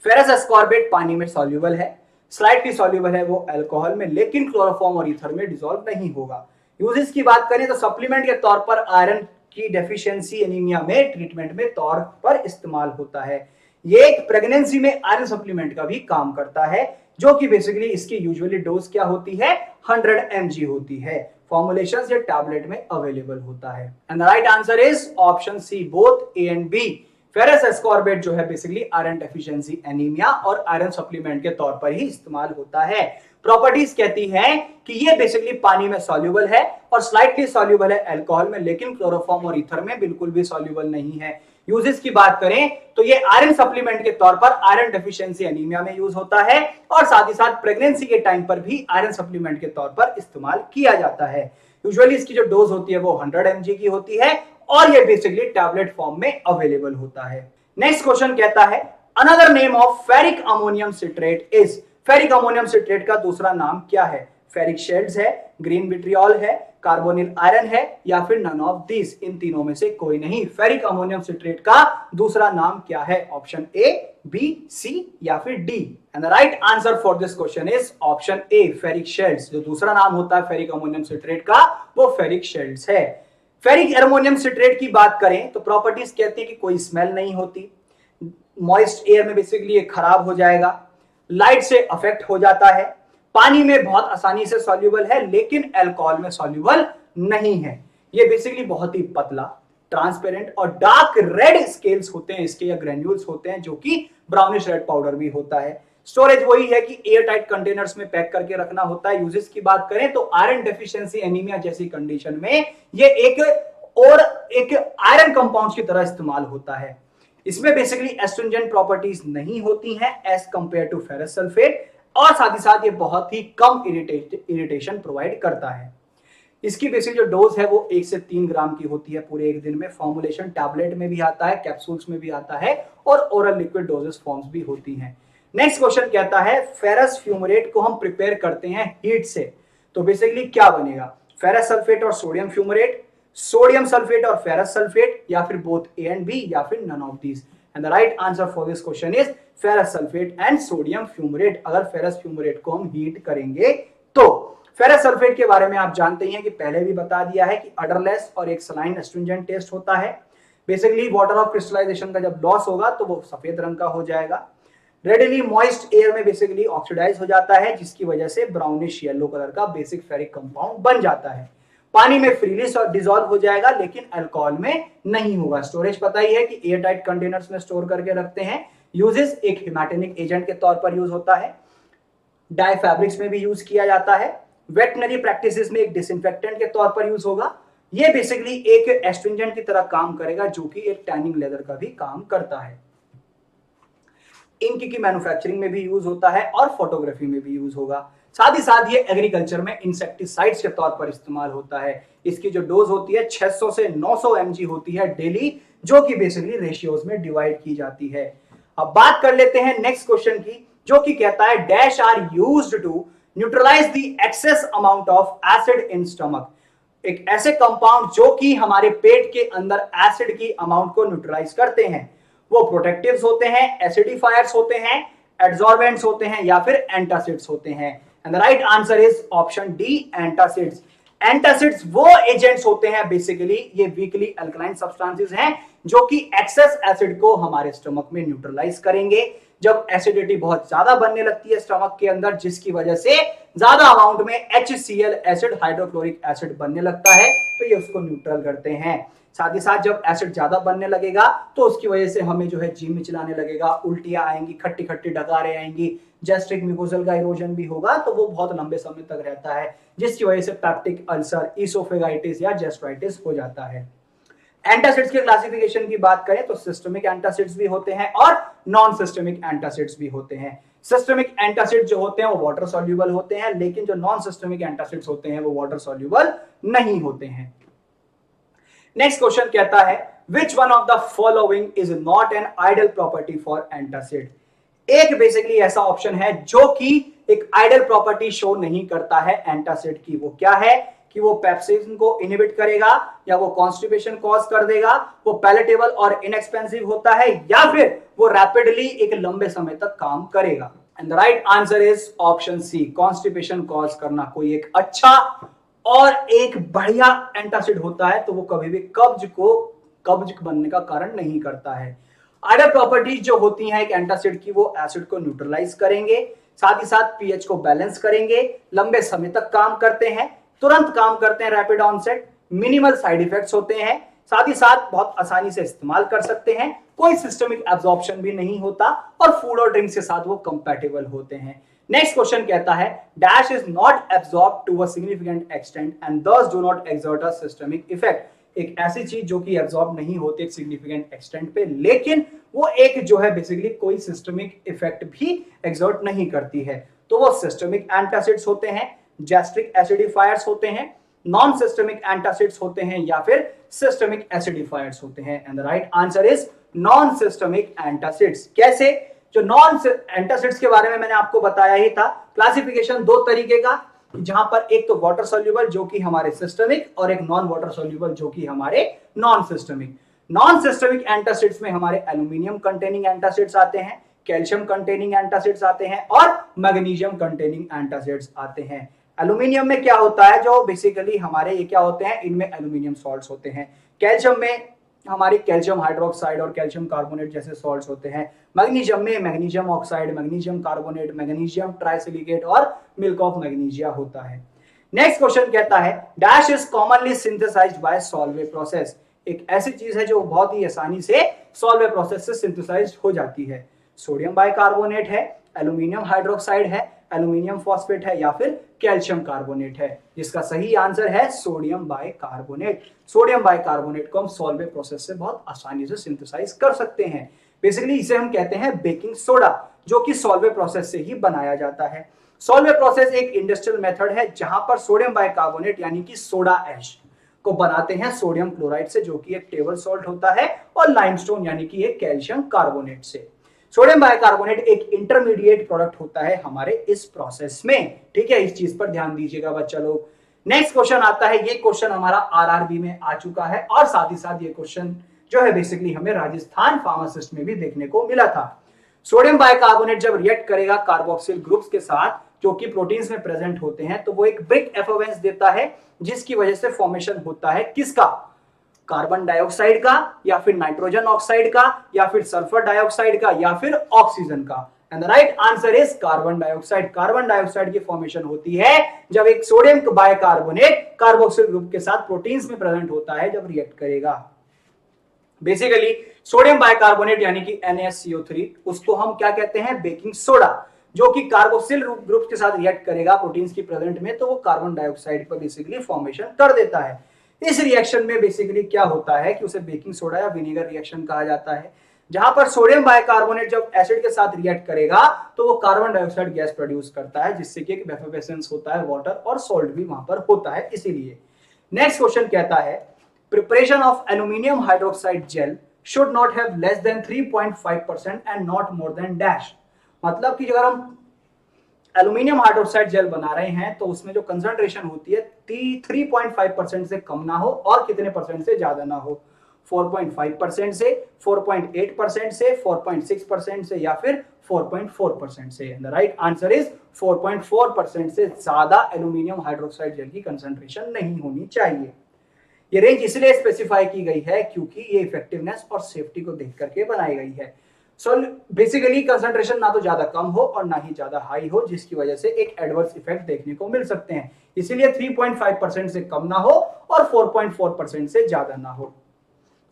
फेरस एस्कॉर्बेट पानी में सॉल्युबल है, स्लाइटली सॉल्युबल है वो अल्कोहल में, लेकिन क्लोरोफॉर्म और ईथर में डिसॉल्व नहीं होगा। यूजेस की बात करें तो सप्लीमेंट के तौर पर आयरन की डेफिशिएंसी एनीमिया में ट्रीटमेंट में तौर पर इस्तेमाल होता है। ये एक प्रेगनेंसी में आयरन सप्लीमेंट का भी काम करता है, जो कि बेसिकली इसकी यूजुअली डोज क्या होती है, 100 mg होती है। फॉर्मुलेशन ये टैबलेट में अवेलेबल होता है। And the right answer is option C, both A and B. Ferrous ascorbate जो है बेसिकली आयरन डेफिशिएंसी एनीमिया और आयरन सप्लीमेंट के तौर पर ही इस्तेमाल होता है। प्रॉपर्टीज कहती हैं कि ये बेसिकली पानी में सॉल्युबल है और स्लाइटली सॉल्युबल है अल्कोहल में, लेकिन क्लोरोफॉर्म और ईथर में बिल्कुल भी सॉल्युबल नहीं है। यूजेस की बात करें तो ये आयरन सप्लीमेंट के तौर पर आयरन डेफिशिएंसी एनीमिया में यूज होता है और साथ ही साथ प्रेगनेंसी के टाइम पर भी आयरन सप्लीमेंट के तौर पर इस्तेमाल किया जाता है। यूजुअली इसकी जो डोज होती है वो 100 mg की होती है और ये बेसिकली टैबलेट फॉर्म में अवेलेबल होता है। नेक्स्ट क्वेश्चन कहता है another name of ferric ammonium citrate is. Ferric ammonium citrate का दूसरा नाम क्या है। फेरिक शेल्स है, ग्रीन विट्रियोल है, कार्बोनिल आयरन है, या फिर नन ऑफ दिस, इन तीनों में से कोई नहीं। फेरिक अमोनियम सिट्रेट का दूसरा नाम क्या है? ऑप्शन ए, बी, सी या फिर D. And the right answer for this question is option A, ferric shells. जो दूसरा नाम होता है फेरिक अमोनियम सिट्रेट का, वो फेरिक शेल्स है। फेरिक अमोनियम सिट्रेट की बात करें तो प्रॉपर्टीज कहती है कि कोई स्मेल नहीं होती, मॉइस्ट एयर में बेसिकली ये खराब हो जाएगा, लाइट से अफेक्ट हो जाता है, पानी में बहुत आसानी से सॉल्यूबल है लेकिन अल्कोहल में सॉल्यूबल नहीं है। ये बेसिकली बहुत ही पतला, ट्रांसपेरेंट और डार्क रेड स्केल्स होते हैं इसके, या ग्रेन्यूल्स होते हैं, जो कि ब्राउनिश रेड पाउडर भी होता है। स्टोरेज वही है कि एयर टाइट कंटेनर्स में पैक करके रखना होता है। यूजेस की बात करें तो आयरन डेफिशिएंसी एनीमिया जैसी कंडीशन में ये एक आयरन कंपाउंड की तरह इस्तेमाल होता है। इसमें बेसिकली एस्ट्रिंजेंट प्रॉपर्टीज नहीं होती हैं as compare to ferrous sulphate, और साथ ही साथ ये बहुत ही कम इरिटेशन प्रोवाइड करता है। इसकी बेसिक जो डोज है वो 1 से 3 ग्राम की होती है पूरे एक दिन में। फॉर्मुलेशन टैबलेट में भी आता है, कैप्सूल्स में भी आता है, और ओरल लिक्विड डोजेस फॉर्म्स भी होती हैं। नेक्स्ट क्वेश्चन कहता है फेरस फ्यूमरेट को हम प्रिपेयर करते हैं हीट से, तो बेसिकली क्या बनेगा? फेरस सल्फेट और सोडियम फ्यूमरेट, सोडियम सल्फेट और फेरस सल्फेट, या फिर बोथ ए एंड बी, या फिर none of these. And the right answer for this question is ferrous sulphate and sodium fumarate. अगर फेरस फ्यूमरेट को हम हीट करेंगे तो फेरस सल्फेट के बारे में आप जानते हैं कि पहले भी बता दिया है कि अडरलेस और एक सलाइन एस्ट्रिंजेंट टेस्ट होता है। बेसिकली वाटर ऑफ क्रिस्टलाइजेशन का जब लॉस होगा तो वो सफेद रंग का हो जाएगा। रेडिली मॉइस्ट एयर में बेसिकली ऑक्सीडाइज हो जाता है, जिसकी वजह से ब्राउनिश येलो कलर का बेसिक फेरिक कंपाउंड बन जाता है। पानी में फ्रीली डिसॉल्व हो जाएगा लेकिन अल्कोहल में नहीं होगा। स्टोरेज पता ही है कि एयर टाइट कंटेनर्स में स्टोर करके रखते हैं। यूजेस एक हेमाटेनिक एजेंट के तौर पर यूज होता है, डाई फैब्रिक्स में भी यूज किया जाता है, वेटनरी प्रैक्टिसेस में एक डिसइंफेक्टेंट के तौर पर यूज होगा। ये बेसिकली एक एस्ट्रिंजेंट की तरह काम करेगा, जो कि एक टैनिंग लेदर का भी काम करता है। इंक की मैन्युफैक्चरिंग में भी यूज होता है और फोटोग्राफी में भी यूज होगा। साथ ही साथ ये एग्रीकल्चर में इंसेक्टिसाइड्स के तौर पर इस्तेमाल होता है। इसकी जो डोज होती है 600 से 900 mg होती है डेली, जो कि बेसिकली रेशियोज में डिवाइड की जाती है। अब बात कर लेते हैं नेक्स्ट क्वेश्चन की, जो कि कहता है dash are used to neutralise the excess amount of acid in stomach. एक ऐसे कंपाउंड जो कि हमारे पेट के अंदर एसिड की अमाउंट को न्यूट्रलाइज करते हैं। वो प्रोटेक्टिव्स होते हैं, एसिडिफायर्स होते हैं, एड्सॉर्बेंट्स होते हैं, या फिर एंटासिड्स होते हैं। And the right answer is option D, antacids. Antacids वो एजेंट्स होते हैं, बेसिकली ये वीकली अल्कलाइन सब्सटेंसेस हैं, जो कि एक्सेस एसिड को हमारे स्टमक में न्यूट्रलाइज करेंगे। जब एसिडिटी बहुत ज्यादा बनने लगती है स्टमक के अंदर, जिसकी वजह से ज्यादा अमाउंट में HCl एसिड, हाइड्रोक्लोरिक एसिड बनने लगता है, तो ये उसको न्यूट्रल करते हैं। साथ ही साथ जब एसिड ज्यादा बनने लगेगा तो उसकी वजह से हमें जो है जी मिचलाने लगेगा, उल्टियां आएंगी, खट्टी खट्टी डकारें आएंगी, गैस्ट्रिक म्यूकोसल का इरोजन भी होगा, तो वो बहुत लंबे समय तक रहता है, जिसकी वजह से पेप्टिक अल्सर, इसोफेगाइटिस या गैस्ट्राइटिस हो जाता है। एंटासिड्स के क्लासिफिकेशन की बात करें तो सिस्टमिक एंटासिड्स भी होते हैं और नॉन सिस्टमिक एंटासिड्स भी होते हैं। सिस्टमिक एंटासिड जो होते हैं वो वाटर सॉल्यूबल होते हैं, लेकिन जो नॉन सिस्टमिक एंटासिड्स होते हैं वो वाटर सॉल्यूबल नहीं होते हैं। नेक्स्ट क्वेश्चन कहता है which one of the following is not an ideal property for antacid. एक बेसिकली ऐसा ऑप्शन है जो कि एक आइडियल प्रॉपर्टी शो नहीं करता है एंटासिड की। वो क्या है कि वो पेप्सिन को इनहिबिट करेगा, या वो कॉन्स्टिपेशन कॉज कर देगा, वो पैलेटेबल और इनएक्सपेंसिव होता है, या फिर वो रैपिडली एक लंबे समय तक काम करेगा। And the right answer is option C, constipation cause करना। कोई एक अच्छा और एक बढ़िया एंटासिड होता है तो वो कभी भी कब्ज बनने का कारण नहीं करता है। आइडियल प्रॉपर्टीज जो होती हैं एक एंटासिड की, वो एसिड को न्यूट्रलाइज करेंगे, साथ ही साथ पीएच को बैलेंस करेंगे, लंबे समय तक काम करते हैं, तुरंत काम करते हैं, rapid onset, minimal side effects होते हैं, साथ ही साथ बहुत आसानी से इस्तेमाल कर सकते हैं, कोई सिस्टमिक एब्जॉर्प्शन भी नहीं होता, और फूड और ड्रिंक्स के साथ वो कंपैटिबल होते हैं। नेक्स्ट क्वेश्चन कहता है dash is not absorb to a significant extent and these do not exert a systemic effect. एक ऐसी चीज जो कि एब्जॉर्ब नहीं होती एक सिग्निफिकेंट एक्सटेंट पे, लेकिन वो एक जो है बेसिकली कोई सिस्टमिक इफेक्ट भी एक्सर्ट नहीं करती है, तो वो सिस्टमिक एंटासिड्स होते हैं, गैस्ट्रिक एसिडिफायर्स होते हैं, नॉन सिस्टमिक एंटासिड्स होते हैं, या फिर सिस्टमिक एसिडिफायर्स होते हैं। And the right answer is non systemic antacids. कैसे? जो नॉन एंटासिड्स के बारे में मैंने आपको बताया ही था, क्लासिफिकेशन दो तरीके का, जहां पर एक तो वाटर सोल्यूबल जो कि हमारे सिस्टमिक और एक नॉन वाटर सोल्यूबल जो कि हमारे non systemic. Non systemic antacids में हमारे एल्यूमिनियम कंटेनिंग एंटासिड्स आते हैं, कैल्शियम कंटेनिंग एंटासिड्स आते हैं और मैग्नीशियम कंटेनिंग एंटासिड्स आते हैं। एल्यूमिनियम में क्या होता है, जो बेसिकली हमारे ये क्या होते हैं, इनमें एल्यूमिनियम सॉल्ट्स होते हैं। कैल्शियम में हमारी कैल्शियम हाइड्रोक्साइड और कैल्शियम कार्बोनेट जैसे सॉल्ट्स होते हैं। मैग्नीशियम में magnesium oxide, magnesium carbonate, magnesium trisilicate और मिल्क ऑफ मैग्नीशिया होता है। नेक्स्ट क्वेश्चन कहता है dash is commonly synthesised by Solvay process. एक ऐसी चीज है जो बहुत ही आसानी से सॉल्वे प्रोसेस से सिंथेसाइज्ड हो जाती है। सोडियम बाइकार्बोनेट है, एल्यूमिनियम हाइड्रोक्साइड है, एल्यूमिनियम फॉस्फेट है या फिर कैल्शियम कार्बोनेट है। जिसका सही आंसर है सोडियम बाइकार्बोनेट। सोडियम बाइकार्बोनेट को हम सॉल्वे प्रोसेस से बहुत आसानी से सिंथेसाइज कर सकते हैं। बेसिकली इसे हम कहते हैं बेकिंग सोडा, जो कि सॉल्वे प्रोसेस से ही बनाया जाता है। सॉल्वे प्रोसेस एक इंडस्ट्रियल मेथड है जहां पर सोडियम बाइकार्बोनेट यानी कि सोडा ऐश को बनाते हैं सोडियम क्लोराइड से, जो कि एक टेबल सॉल्ट होता है, और लाइमस्टोन यानी कि एक कैल्शियम कार्बोनेट से। सोडियम बाइकार्बोनेट एक इंटरमीडिएट प्रोडक्ट होता है हमारे इस प्रोसेस में। ठीक है, इस चीज पर ध्यान दीजिएगा बच्चा लोग। नेक्स्ट क्वेश्चन आता है, ये क्वेश्चन हमारा आरआरबी में आ चुका है और साथ ही साथ ये क्वेश्चन जो है बेसिकली हमें राजस्थान फार्मासिस्ट में भी देखने को मिला था। सोडियम बाइकार्बोनेट जब रिएक्ट करेगा कार्बोक्सिल ग्रुप्स के साथ जो कि प्रोटीन्स में प्रेजेंट होते हैं, तो वो एक ब्रिक एफोवेंस देता है, जिसकी वजह से फॉर्मेशन होता है किसका, कार्बन डाइऑक्साइड का या फिर नाइट्रोजन ऑक्साइड का या फिर सल्फर डाइऑक्साइड का या फिर ऑक्सीजन का। And the right answer is carbon dioxide. Carbon dioxide की फॉर्मेशन होती है जब एक सोडियम बाइकार्बोनेट कार्बोक्सिल ग्रुप के साथ प्रोटीन्स में प्रेजेंट होता है जब रिएक्ट करेगा। बेसिकली सोडियम बाइकार्बोनेट यानी कि NaCO3 उसको हम क्या कहते हैं, बेकिंग सोडा, जो कि कार्बोक्सिल ग्रुप के साथ रिएक्ट करेगा प्रोटीन्स की प्रेजेंट में, तो वो कार्बन डाइऑक्साइड पर बेसिकली फॉर्मेशन कर देता है। इस रिएक्शन में बेसिकली क्या होता है कि उसे बेकिंग सोडा या विनेगर रिएक्शन कहा जाता है, जहां पर सोडियम बाइकार्बोनेट जब एसिड के साथ रिएक्ट करेगा तो वो कार्बन डाइऑक्साइड गैस प्रोड्यूस करता है, जिससे कि एक एफोवेसेंस होता है, वाटर और सॉल्ट भी वहां पर होता है इसीलिए। नेक्स्ट क्वेश्चन कहता है preparation of aluminium hydroxide gel should not have less than 3.5% and not more than dash. मतलब कि अगर हम एल्यूमिनियम हाइड्रोक्साइड जेल बना रहे हैं तो उसमें जो कंसंट्रेशन होती है 3.5% से कम ना हो और कितने परसेंट से ज्यादा ना हो, 4.5% से, 4.8% से, 4.6% से या फिर 4.4% से। द राइट आंसर इज 4.4% से ज्यादा एल्यूमिनियम हाइड्रोक्साइड जेल की कंसंट्रेशन नहीं होनी चाहिए। ये रेंज इसलिए स्पेसिफाई की गई है क्योंकि ये इफेक्टिवनेस और सेफ्टी को देख करके बनाई गई है। सो बेसिकली कंसंट्रेशन ना तो ज्यादा कम हो और ना ही ज्यादा हाई हो, जिसकी वजह से एक एडवर्स इफेक्ट देखने को मिल सकते हैं। इसीलिए 3.5% से कम ना हो और 4.4% से ज्यादा ना हो।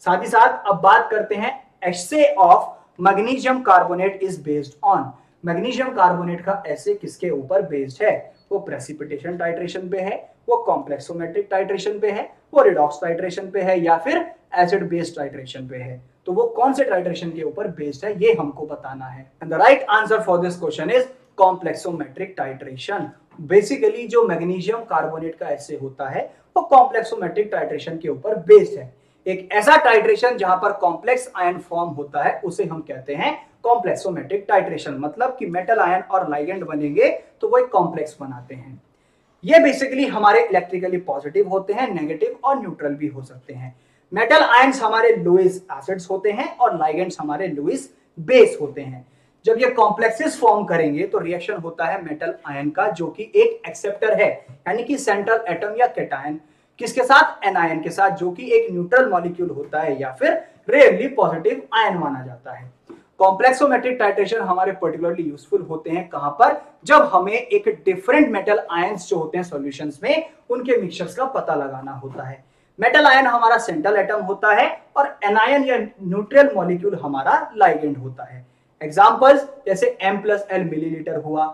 साथ ही साथ अब बात करते हैं assay of magnesium carbonate is based on. Magnesium carbonate का एसे किसके ऊपर बेस्ड है, वो प्रेसिपिटेशन टाइट्रेशन पे है, वो कॉम्प्लेक्सोमेट्रिक टाइट्रेशन पे है, वो रिडॉक्स टाइट्रेशन पे है या फिर एसिड बेस्ड टाइट्रेशन पे है। तो वो कौन से टाइट्रेशन के ऊपर बेस्ड है ये हमको बताना है। And the right answer for this question is complexometric titration. Basically जो मैग्नीशियम कार्बोनेट का एसे होता है वो कॉम्प्लेक्सोमेट्रिक टाइट्रेशन के ऊपर बेस्ड है। एक ऐसा टाइट्रेशन जहां पर कॉम्प्लेक्स आयन फॉर्म होता है उसे हम कहते हैं कॉम्प्लेक्सोमेट्रिक टाइट्रेशन। मतलब कि मेटल आयन और लाइगेंड बनेंगे तो वो एक कॉम्प्लेक्स बनाते हैं। ये बेसिकली हमारे इलेक्ट्रिकली पॉजिटिव होते हैं, नेगेटिव और न्यूट्रल भी हो सकते हैं। मेटल आयंस हमारे लुईस एसिड्स होते हैं और लाइगेंड्स हमारे लुईस बेस होते हैं। जब ये कॉम्प्लेक्सेस फॉर्म करेंगे तो रिएक्शन होता है मेटल आयन का, जो कि एक एक्सेप्टर है यानी कि सेंट्रल एटम या कैटायन, किसके साथ, एनायन के साथ, जो कि एक न्यूट्रल मॉलिक्यूल होता है या फिर रेयरली पॉजिटिव आयन माना जाता है। कॉम्प्लेक्सोमेट्रिक टाइट्रेशन हमारे पर्टिकुलरली यूजफुल होते हैं कहां पर, जब हमें एक डिफरेंट मेटल आयंस जो होते हैं सॉल्यूशंस में उनके मिक्सचर्स का पता लगाना होता है। मेटल आयन हमारा सेंट्रल एटम होता है और एनायन या न्यूट्रल मॉलिक्यूल हमारा लाइगेंड होता है। एग्जांपल्स जैसे M+L मिलीलीटर हुआ,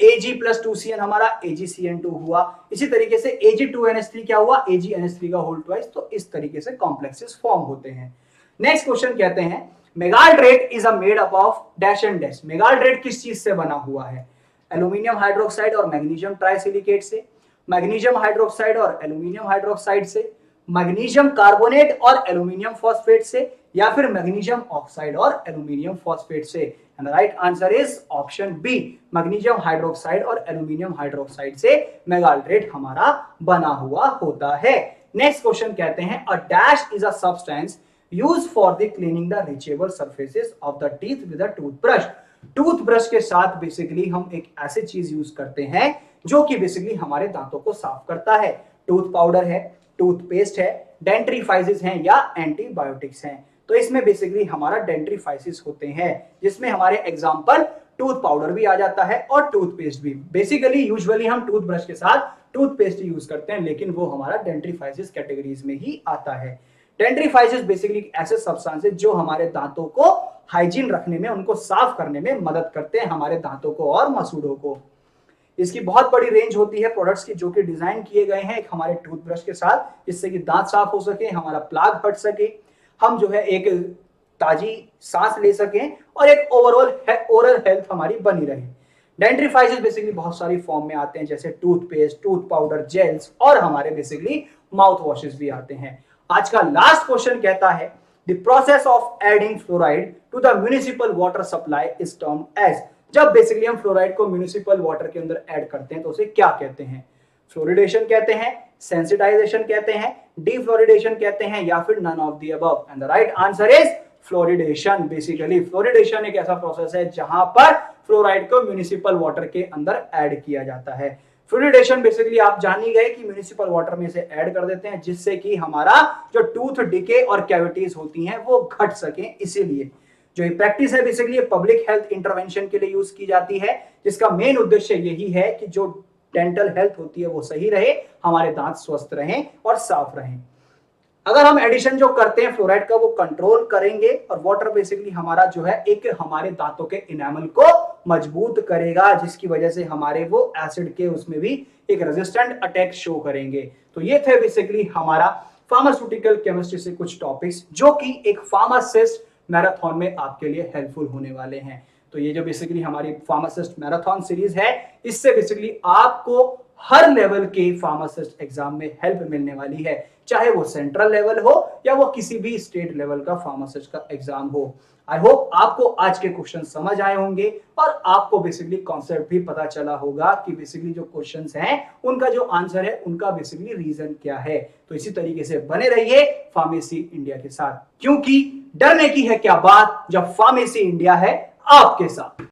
Ag+2Cn हमारा AgCN2 हुआ, इसी तरीके से Ag2NH3 क्या हुआ, AgNH3 का होल ट्वाइस। तो इस तरीके से कॉम्प्लेक्सेस फॉर्म होते हैं। नेक्स्ट क्वेश्चन कहते हैं magaldrate is a made up of dash and dash. Magaldrate किस चीज से बना हुआ है, एल्यूमिनियम हाइड्रोक्साइड और मैग्नीशियम ट्राइसिलिकेट से, मैग्नीशियम हाइड्रोक्साइड और एल्यूमिनियम हाइड्रोक्साइड से, मैग्नीशियम कार्बोनेट और एल्यूमिनियम फॉस्फेट से, या फिर मैग्नीशियम ऑक्साइड और एल्यूमिनियम फॉस्फेट से। And the right answer is option B, magnesium hydroxide और एल्यूमिनियम हाइड्रोक्साइड से मेगाल्ट्रेट हमारा बना हुआ होता है। नेक्स्ट क्वेश्चन कहते हैं a dash is a substance use for the cleaning the reachable surfaces of the teeth with a toothbrush. Toothbrush के साथ बेसिकली हम एक ऐसी चीज यूज करते हैं जो कि बेसिकली हमारे दांतों को साफ करता है। टूथ पाउडर है, टूथपेस्ट है, डेंट्रीफाइसिस हैं या एंटीबायोटिक्स हैं। तो इसमें बेसिकली हमारा डेंट्रीफाइसिस होते हैं, जिसमें हमारे एग्जांपल टूथ पाउडर भी आ जाता है और टूथपेस्ट भी। बेसिकली यूजुअली हम टूथब्रश के साथ टूथपेस्ट यूज करते हैं, लेकिन वो हमारा डेंट्रीफाइसिस कैटेगरीज में ही आता है। डेंट्रीफाइसिस बेसिकली ऐसे सब्सटेंस है जो हमारे दांतों को हाइजीन रखने में, उनको साफ करने में मदद करते हैं, हमारे दांतों को और मसूड़ों को। इसकी बहुत बड़ी रेंज होती है प्रोडक्ट्स की, जो कि डिजाइन किए गए हैं एक हमारे टूथब्रश के साथ, जिससे कि दांत साफ हो सके, हमारा प्लाक हट सके, हम जो है एक ताजी सांस ले सकें और एक ओवरऑल ओरल हेल्थ हमारी बनी रहे। डेंट्रीफाइसिस बेसिकली बहुत सारी फॉर्म में आते हैं, जैसे टूथपेस्ट, टूथ पाउडर, जेल्स और हमारे बेसिकली माउथ वॉशेस भी आते हैं। आज का लास्ट क्वेश्चन कहता है the process of adding fluoride to the municipal water supply is termed as. जब बेसिकली हम फ्लोराइड को म्युनिसिपल वाटर के अंदर ऐड करते हैं तो उसे क्या कहते हैं? फ्लोरिडेशन कहते हैं, सेंसिटाइजेशन कहते हैं, डिफ्लोरिडेशन कहते हैं या फिर none of the above. And the right answer is fluoridation. Basically fluoridation एक ऐसा प्रोसेस है जहां पर फ्लोराइड को म्युनिसिपल वाटर के अंदर ऐड किया जाता है। फ्लोरिडेशन बेसिकली आप जान ही गए कि म्युनिसिपल वाटर में से ऐड कर देते हैं, जिससे कि हमारा जो टूथ डिके और कैविटीज होती हैं वो घट सके। इसीलिए जो ये प्रैक्टिस है बेसिकली पब्लिक हेल्थ इंटरवेंशन के लिए यूज की जाती है, जिसका मेन उद्देश्य यही है कि जो डेंटल हेल्थ होती है वो सही रहे, हमारे दांत स्वस्थ रहें और साफ रहें। अगर हम एडिशन जो करते हैं फ्लोराइड का वो कंट्रोल करेंगे और वाटर बेसिकली हमारा जो है एक हमारे दांतों के इनेमल को मजबूत करेगा, जिसकी वजह से हमारे वो एसिड के उसमें भी एक रेजिस्टेंट अटैक शो करेंगे। तो ये थे बेसिकली हमारा फार्मास्यूटिकल केमिस्ट्री से कुछ टॉपिक्स जो कि एक फार्मासिस्ट मैराथन में आपके लिए हेल्पफुल होने वाले हैं। तो ये जो बेसिकली हमारी फार्मासिस्ट मैराथन सीरीज है, इससे बेसिकली आपको हर लेवल के फार्मासिस्ट एग्जाम में हेल्प मिलने वाली है, चाहे वो सेंट्रल लेवल हो या वो किसी भी स्टेट लेवल का फार्मासिस्ट का एग्जाम हो। आई होप आपको आज के क्वेश्चन समझ आए होंगे और आपको बेसिकली कॉन्सेप्ट भी पता चला होगा कि बेसिकली जो क्वेश्चंस हैं उनका जो आंसर है उनका बेसिकली रीजन क्या है। तो इसी तरीके से बने रहिए फार्मेसी इंडिया के साथ, क्योंकि डरने की है क्या बात जब फार्मेसी इंडिया है आपके साथ।